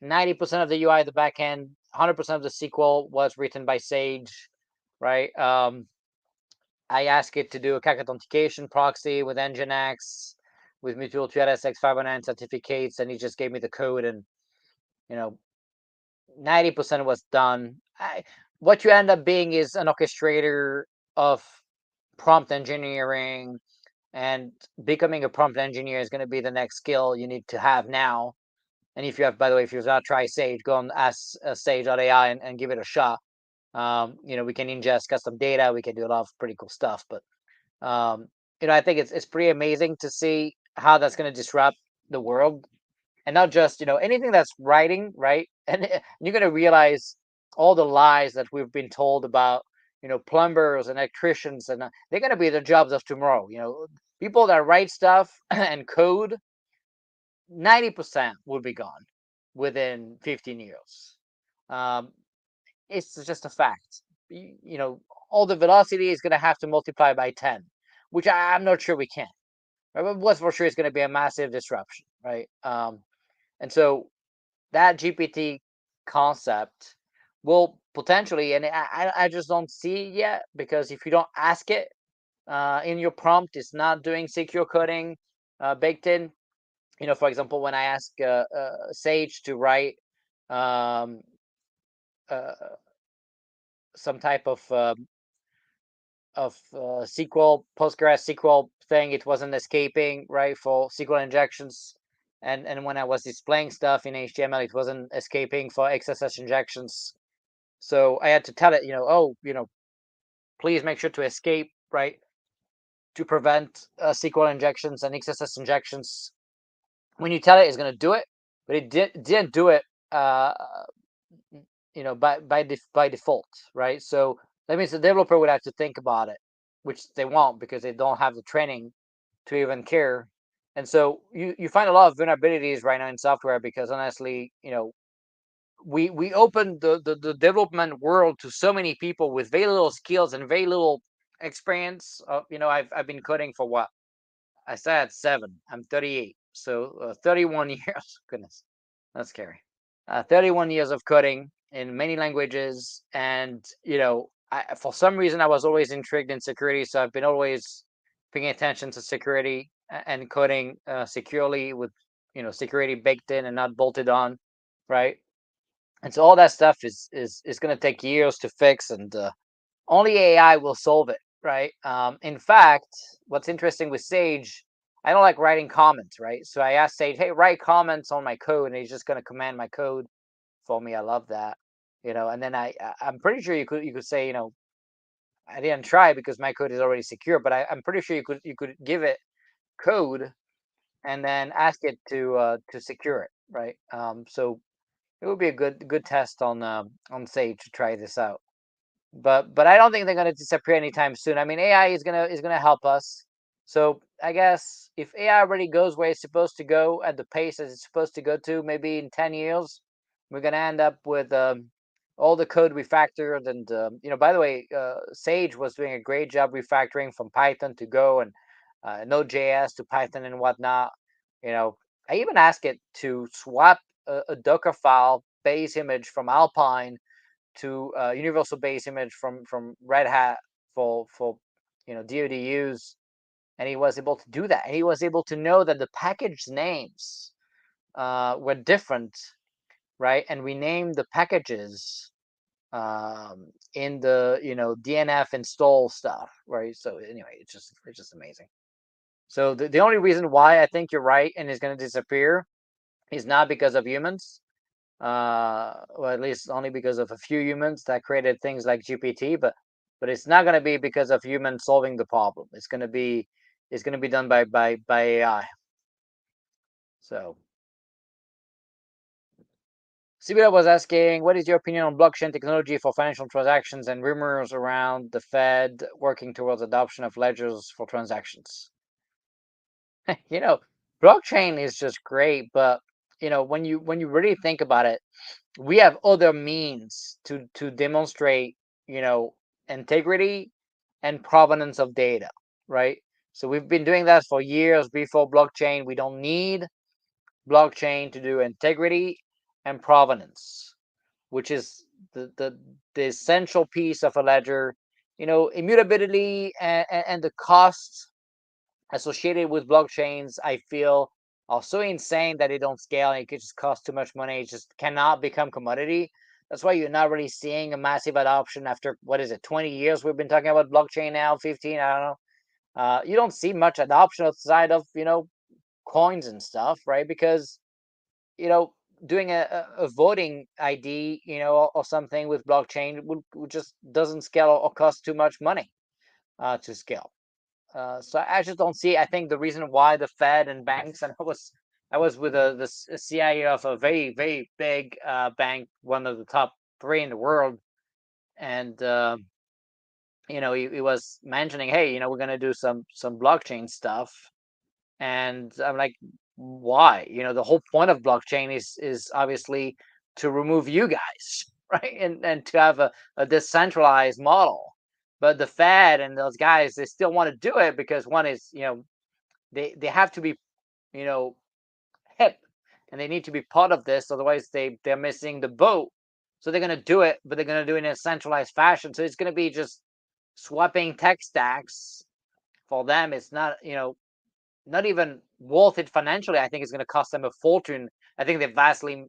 Speaker 1: 90% of the UI at the back end, 100% of the SQL was written by Sage, right? I asked it to do a CAC authentication proxy with Nginx, with mutual to LSX 509 certificates, and he just gave me the code, and you know, 90% was done. What you end up being is an orchestrator of prompt engineering and becoming a prompt engineer is going to be the next skill you need to have now. And if you have, by the way, if you've not tried Sage, go and ask Sage.ai and give it a shot. We can ingest custom data. We can do a lot of pretty cool stuff. But um, I think it's pretty amazing to see how that's going to disrupt the world, and not just anything that's writing, right? And you're going to realize all the lies that we've been told about plumbers and electricians, and they're going to be the jobs of tomorrow. People that write stuff and code, 90% will be gone within 15 years. um, it's just a fact. All the velocity is going to have to multiply by 10, which I'm not sure we can. Right? But what's for sure is going to be a massive disruption, right? And so that GPT concept will potentially, and I just don't see it yet, because if you don't ask it in your prompt, it's not doing secure coding baked in. For example, when I ask Sage to write um, uh, some type of SQL, Postgres SQL thing, it wasn't escaping, right, for SQL injections. And when I was displaying stuff in HTML, it wasn't escaping for XSS injections. So I had to tell it, please make sure to escape, right, to prevent SQL injections and XSS injections. When you tell it, it's going to do it, but it didn't do it, by default, right? So that means the developer would have to think about it, which they won't, because they don't have the training to even care. And so you find a lot of vulnerabilities right now in software, because honestly, we open the development world to so many people with very little skills and very little experience. I've been coding for what? I started at 7. I'm 38, so 31 years. Goodness, that's scary. 31 years of coding in many languages, and for some reason I was always intrigued in security, so I've been always paying attention to security and coding securely, with security baked in and not bolted on, right? And so all that stuff is going to take years to fix, and only AI will solve it, right? In fact, what's interesting with Sage, I don't like writing comments, right? So I asked Sage, hey, write comments on my code, and he's just going to command my code for me. I love that, and then I'm pretty sure you could say, I didn't try because my code is already secure, but I'm pretty sure you could give it code and then ask it to secure it, right? So it would be a good test on Sage to try this out. But I don't think they're going to disappear anytime soon. I mean, AI is gonna help us. So I guess if AI already goes where it's supposed to go at the pace that it's supposed to go to, maybe in 10 years, we're gonna end up with all the code refactored. And by the way, Sage was doing a great job refactoring from Python to Go, and Node.js to Python and whatnot. You know, I even asked it to swap a Docker file base image from Alpine to universal base image from Red Hat for DoD use, and he was able to do that. And he was able to know that the package names were different, right? And we named the packages in the DNF install stuff, right? So anyway, it's just amazing. So the only reason why I think you're right and is going to disappear is not because of humans, or at least only because of a few humans that created things like GPT, but it's not going to be because of humans solving the problem. It's going to be done by AI. So Sibira was asking, what is your opinion on blockchain technology for financial transactions and rumors around the Fed working towards adoption of ledgers for transactions? you know, Blockchain is just great, but when you really think about it, we have other means to demonstrate, integrity and provenance of data, right? So we've been doing that for years before blockchain. We don't need blockchain to do integrity and provenance, which is the essential piece of a ledger. Immutability and the costs associated with blockchains, I feel, are so insane that they don't scale, and it could just cost too much money. It just cannot become commodity. That's why you're not really seeing a massive adoption after, what is it, 20 years we've been talking about blockchain now, 15, I don't know. You don't see much adoption outside of coins and stuff, right? Because you know doing a voting ID, or something with blockchain would just doesn't scale or cost too much money to scale. So I just don't see. I think the reason why the Fed and banks, and I was with the CIA of a very very big bank, one of the top three in the world, and he was mentioning, hey, we're gonna do some blockchain stuff, and I'm like, why? The whole point of blockchain is obviously to remove you guys, right? And to have a decentralized model. But the Fed and those guys, they still want to do it because one is, they have to be, you know, hip, and they need to be part of this, otherwise they're missing the boat. So they're gonna do it, but they're gonna do it in a centralized fashion. So it's gonna be just swapping tech stacks. For them, it's not even worth it financially. I think it's going to cost them a fortune. I think they vastly,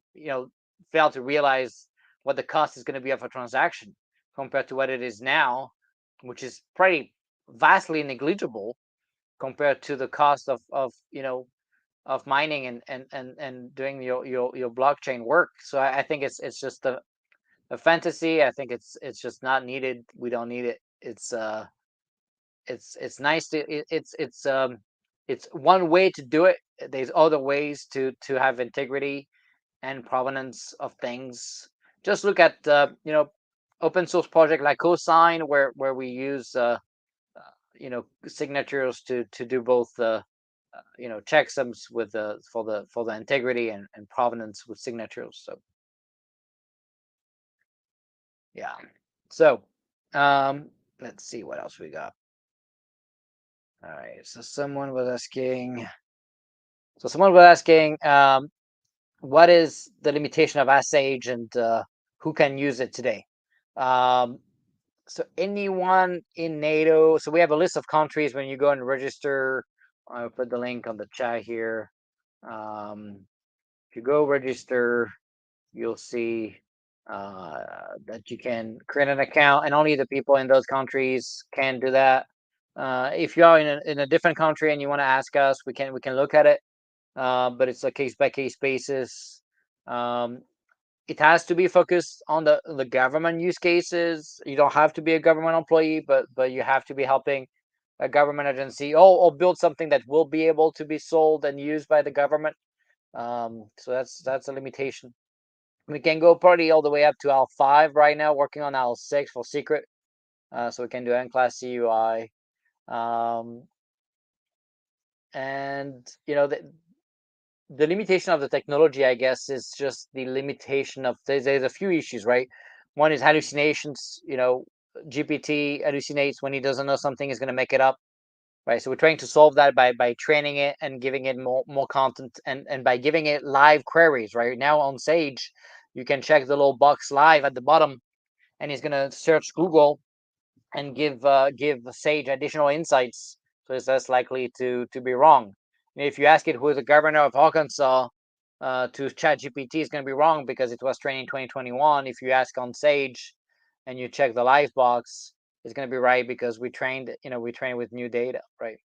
Speaker 1: failed to realize what the cost is going to be of a transaction compared to what it is now, which is pretty vastly negligible compared to the cost of mining and doing your blockchain work. So I think it's just a fantasy. I think it's just not needed. We don't need it. It's nice to it's one way to do it. There's other ways to have integrity and provenance of things. Just look at open source project like Cosign, where we use signatures to do both checksums with the for the integrity and provenance with signatures. So yeah. So let's see what else we got. All right. Someone was asking, what is the limitation of Sage and who can use it today? So anyone in NATO. So we have a list of countries when you go and register. I'll put the link on the chat here. If you go register, you'll see that you can create an account, and only the people in those countries can do that. If you are in a different country and you want to ask us, we can look at it, but it's a case by case basis. Um, it has to be focused on the government use cases. You don't have to be a government employee, but you have to be helping a government agency, or build something that will be able to be sold and used by the government. So that's a limitation. We can go probably all the way up to L5 right now, working on L6 for secret. So we can do N-class CUI. And the limitation of the technology, I guess, is just the limitation of there's a few issues, right? One is hallucinations. GPT hallucinates when he doesn't know something, is going to make it up, right? So we're trying to solve that by training it and giving it more content, and by giving it live queries. Right now on Sage, you can check the little box live at the bottom, and he's going to search Google and give Sage additional insights, so it's less likely to be wrong. And if you ask it who is the governor of Arkansas, to ChatGPT, is going to be wrong because it was trained in 2021. If you ask on Sage and you check the live box, it's going to be right because we trained with new data, right?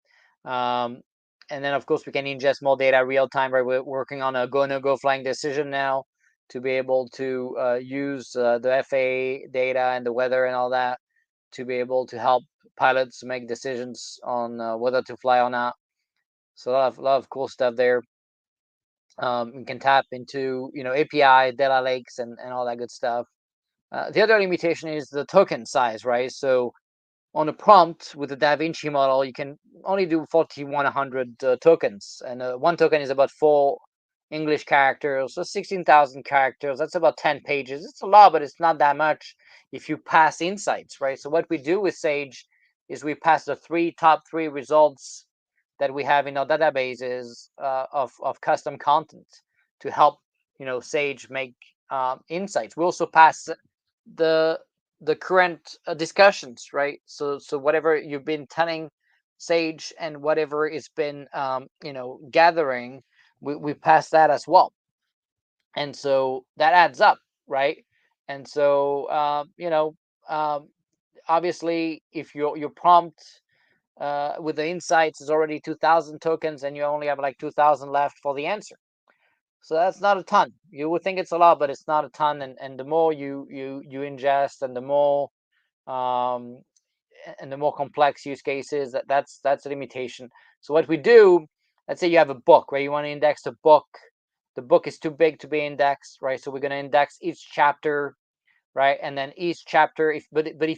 Speaker 1: And then of course we can ingest more data real time. Right, we're working on a go no go flying decision now to be able to use the FAA data and the weather and all that to be able to help pilots make decisions on whether to fly or not. So a lot of cool stuff there. You can tap into API, data lakes, and all that good stuff. The other limitation is the token size, right? So on a prompt with the DaVinci model, you can only do 4,100 tokens, and one token is about 4 English characters, so 16,000 characters. That's about 10 pages. It's a lot, but it's not that much if you pass insights, right? So what we do with Sage is we pass the top three results that we have in our databases of custom content to help Sage make insights. We also pass the current discussions, right? So whatever you've been telling Sage and whatever it's been gathering, we pass that as well, and so that adds up, right? And so obviously if your prompt with the insights is already 2,000 tokens, and you only have like 2,000 left for the answer. So that's not a ton. You would think it's a lot, but it's not a ton. And the more you ingest, and um, the more complex use cases, that's a limitation. So what we do, let's say you have a book, right? You want to index the book. The book is too big to be indexed, right? So we're going to index each chapter, right? And then each chapter, if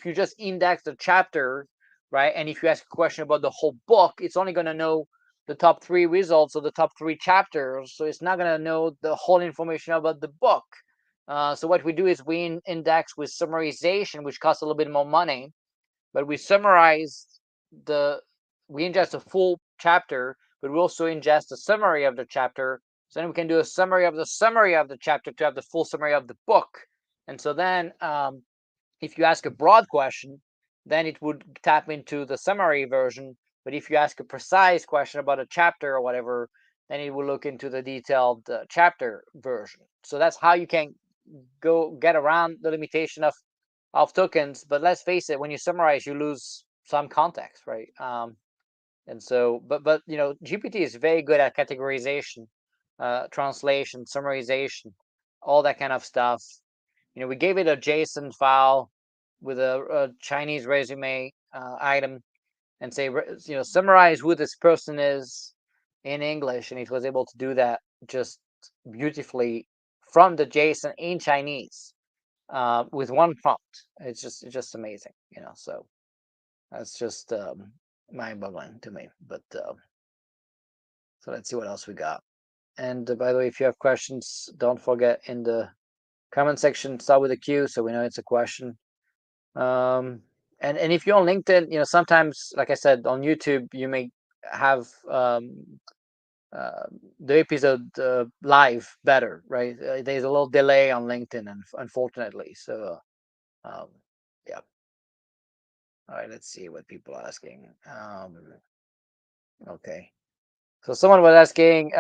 Speaker 1: you just index the chapter, right, and if you ask a question about the whole book, it's only going to know the top 3 results of the top 3 chapters. So it's not going to know the whole information about the book. So what we do is we index with summarization, which costs a little bit more money, but we summarize we ingest a full chapter, but we also ingest a summary of the chapter. So then we can do a summary of the chapter to have the full summary of the book. And so then if you ask a broad question, then it would tap into the summary version. But if you ask a precise question about a chapter or whatever, then it will look into the detailed chapter version. So that's how you can go get around the limitation of tokens. But let's face it, when you summarize, you lose some context, right? And so, but GPT is very good at categorization, translation, summarization, all that kind of stuff. We gave it a JSON file with a Chinese resume item, and say, summarize who this person is in English, and it was able to do that just beautifully from the JSON in Chinese with one prompt. It's just amazing, So that's just mind-boggling to me. But so let's see what else we got. And by the way, if you have questions, don't forget in the comment section, start with a Q so we know it's a question. And if you're on LinkedIn, sometimes, like I said, on YouTube, you may have the episode live better, right? There's a little delay on LinkedIn, unfortunately. So, yeah. All right, let's see what people are asking. Okay. So someone was asking,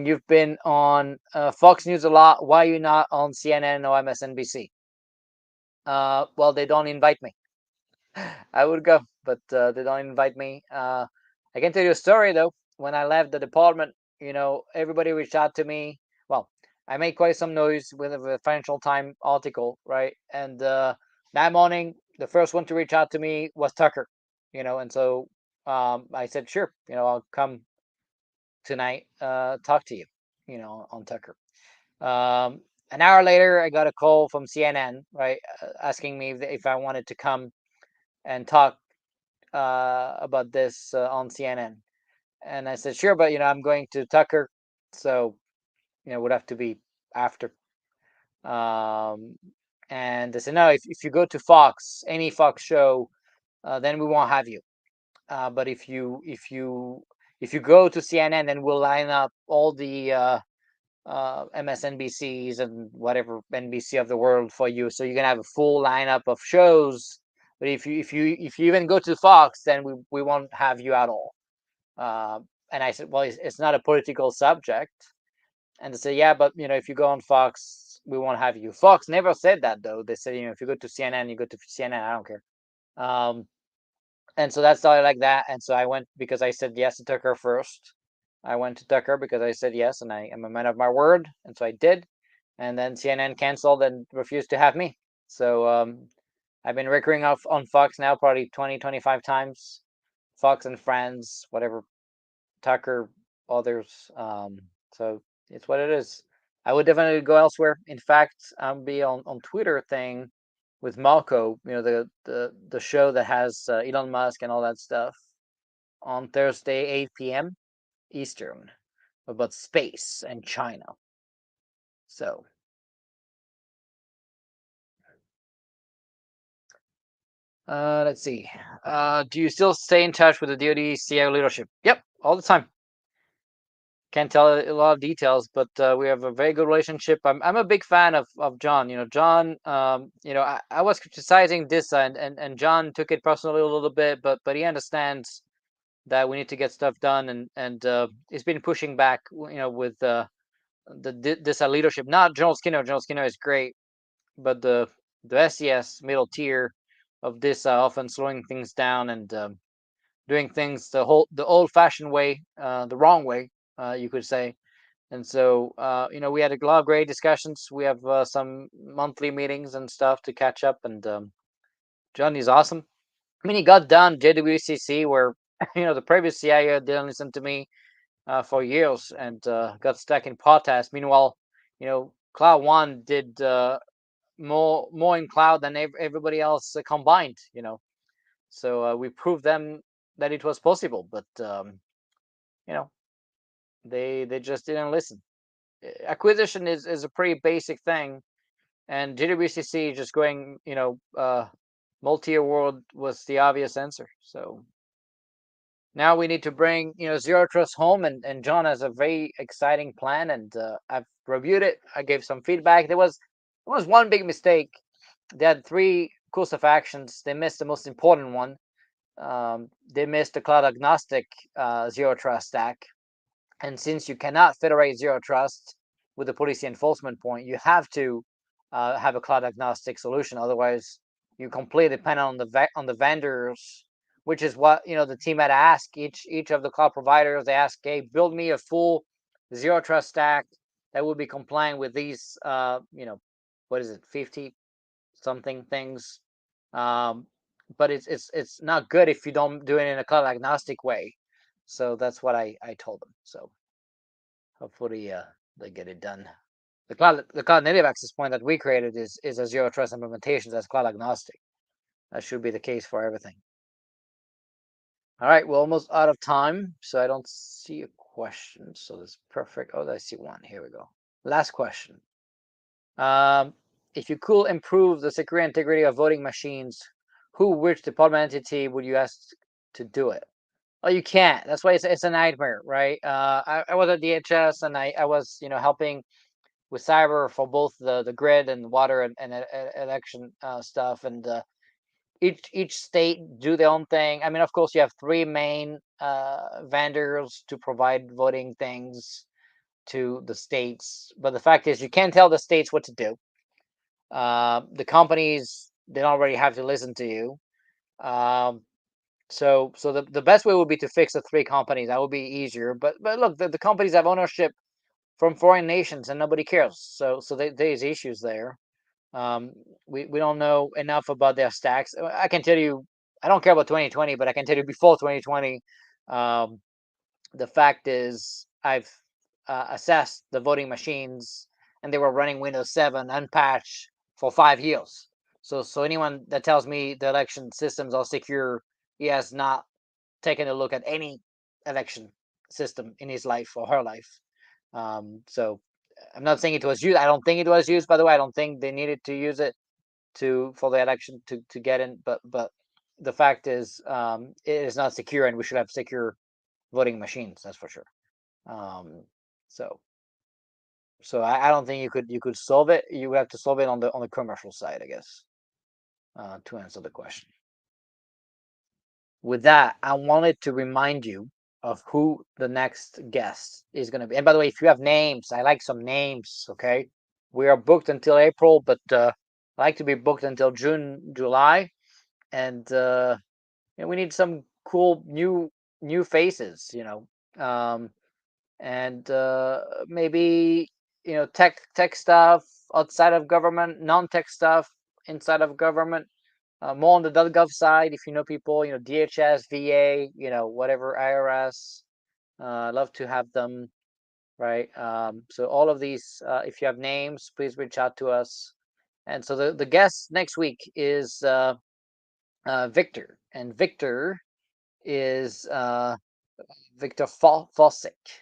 Speaker 1: you've been on Fox News a lot. Why are you not on CNN or MSNBC? Well, they don't invite me. I would go, but they don't invite me. I can tell you a story though. When I left the department, everybody reached out to me. Well, I made quite some noise with a Financial Times article, right? And that morning, the first one to reach out to me was Tucker, and so I said, sure, I'll come tonight, talk to you, on Tucker. An hour later, I got a call from CNN, right, asking me if I wanted to come and talk about this on CNN. And I said, sure, but I'm going to Tucker, so it would have to be after. And they said, no, if you go to Fox, any Fox show, then we won't have you. But if you go to CNN, then we'll line up all the MSNBCs and whatever NBC of the world for you, so you can have a full lineup of shows. But if you even go to Fox, then we won't have you at all. And I said, well, it's not a political subject. And they said, yeah, but if you go on Fox, we won't have you. Fox never said that though. They said, if you go to CNN, you go to CNN. I don't care. And so that started like that. And so I went because I said yes to Tucker first. I went to Tucker because I said yes, and I am a man of my word, and so I did. And then CNN canceled and refused to have me. So I've been recurring off on Fox now probably 20, 25 times. Fox and Friends, whatever, Tucker, others. So it's what it is. I would definitely go elsewhere. In fact, I'll be on Twitter thing with Malco, the show that has Elon Musk and all that stuff, on Thursday, 8 p.m. Eastern, about space and China. So let's see. Do you still stay in touch with the DoD CIO leadership? Yep, all the time. Can't tell a lot of details, but we have a very good relationship. I'm a big fan of John. John. I was criticizing this, and John took it personally a little bit, but he understands that we need to get stuff done, and he's been pushing back. With this leadership, not General Skinner. General Skinner is great, but the SES middle tier, this often slowing things down and doing things the old-fashioned way, the wrong way, you could say. And so, we had a lot of great discussions. We have some monthly meetings and stuff to catch up. And Johnny's awesome. I mean, he got done JWCC where the previous CIO didn't listen to me for years and got stuck in protest. Meanwhile, Cloud One did more in cloud than everybody else combined. So we proved them that it was possible, but you know they just didn't listen. Acquisition is a pretty basic thing, and JWCC just going multi-year world was the obvious answer. So now we need to bring zero trust home, and John has a very exciting plan, and I've reviewed it. I gave some feedback. There was one big mistake. They had three course of actions. They missed the most important one. They missed the cloud agnostic zero trust stack. And since you cannot federate zero trust with the policy enforcement point, you have to have a cloud agnostic solution. Otherwise, you completely depend on the vendors, which is what the team had asked each of the cloud providers. They asked, "Hey, build me a full zero trust stack that will be compliant with these, what is it, 50 something things." Um, but it's not good if you don't do it in a cloud agnostic way. So that's what I told them. So hopefully they get it done. The cloud native access point that we created is a zero trust implementation that's cloud agnostic. That should be the case for everything. All right, we're almost out of time, so I don't see a question. So that's perfect. Oh, I see one. Here we go. Last question. If you could improve the security integrity of voting machines, which department entity would you ask to do it? Oh, you can't. That's why it's a nightmare, right? I was at DHS and I was helping with cyber for both the grid and water and election stuff, and each state do their own thing. I mean, of course, you have three main vendors to provide voting things to the states, but the fact is you can't tell the states what to do. The companies, they don't really have to listen to you. So the best way would be to fix the three companies. That would be easier. But look, the companies have ownership from foreign nations and nobody cares. So there's issues there. We don't know enough about their stacks. I can tell you, I don't care about 2020, but I can tell you before 2020, the fact is I've assessed the voting machines and they were running Windows 7 unpatched for 5 years. So anyone that tells me the election systems are secure, he has not taken a look at any election system in his life or her life. So I'm not saying it was used. I don't think it was used, by the way. I don't think they needed to use it for the election to get in. But the fact is, it is not secure, and we should have secure voting machines. That's for sure. Um, so I don't think you could solve it. You have to solve it on the commercial side, I guess, to answer the question. With that, I wanted to remind you of who the next guest is going to be. And by the way, if you have names, I like some names. Okay, we are booked until April, but I like to be booked until June, July, and we need some cool new faces. And maybe tech stuff outside of government, non-tech stuff inside of government, more on the .gov side. If you know people, DHS, VA, whatever, IRS, love to have them, right? So all of these, if you have names, please reach out to us. And so the guest next week is Victor, and Victor is Victor Fossick,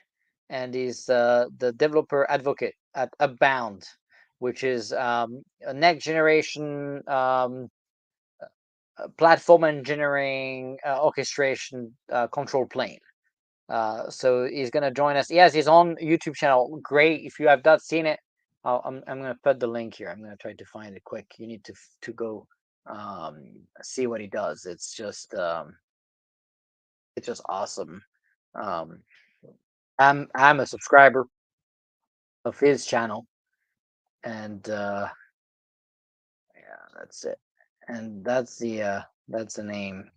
Speaker 1: and he's the developer advocate at Abound, which is a next generation platform engineering orchestration control plane. So he's gonna join us. He has his own YouTube channel. Great. If you have not seen it, I'm gonna put the link here. I'm gonna try to find it quick. You need to go see what he does. It's just awesome. Um, I'm a subscriber of his channel, and yeah, that's it. and that's the name.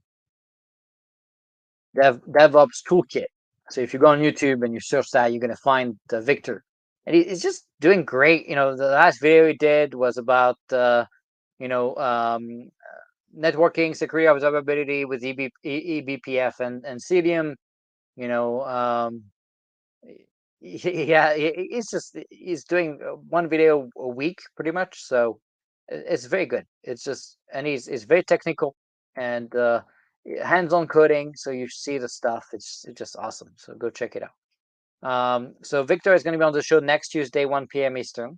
Speaker 1: DevOps Toolkit. So if you go on YouTube and you search that, you're gonna find Victor, and he's just doing great. The last video he did was about you know um, networking, security, observability with eBPF and Cilium. You know, yeah, he's doing one video a week pretty much. So it's very good. It's just, and he's very technical and hands-on coding. So you see the stuff. It's just awesome. So go check it out. So Victor is going to be on the show next Tuesday, 1 p.m. Eastern.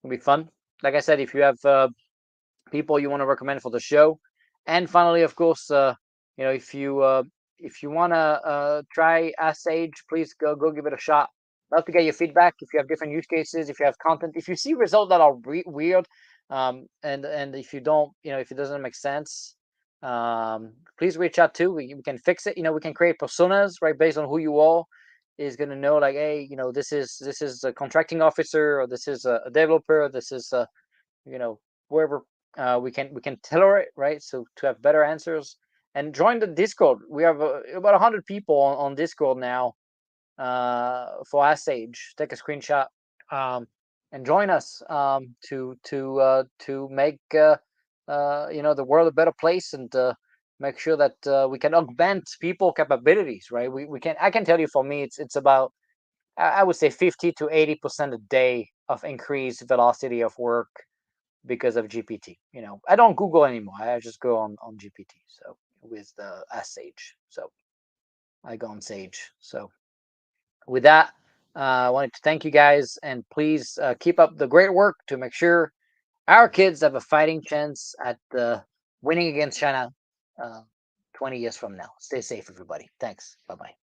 Speaker 1: It'll be fun. Like I said, if you have people you want to recommend for the show. And finally, of course, if you want to try Sage, please go give it a shot. Love to get your feedback. If you have different use cases, if you have content, if you see results that are weird, and if you don't, if it doesn't make sense, please reach out too. We can fix it. We can create personas, right, based on who you are. Is going to know, like, hey, this is a contracting officer, or this is a developer, this is wherever we can tailor it, right? So to have better answers. And join the Discord. We have about 100 people on Discord now for Ask Sage. Take a screenshot and join us to make the world a better place, and make sure that we can augment people capabilities, right? We can I can tell you, for me, it's about, I would say, 50 to 80% a day of increased velocity of work because of GPT. I don't Google anymore. I just go on GPT. So with the Sage. So I go on Sage. So with that, I wanted to thank you guys, and please keep up the great work to make sure our kids have a fighting chance at winning against China uh, 20 years from now. Stay safe, everybody. Thanks. Bye bye.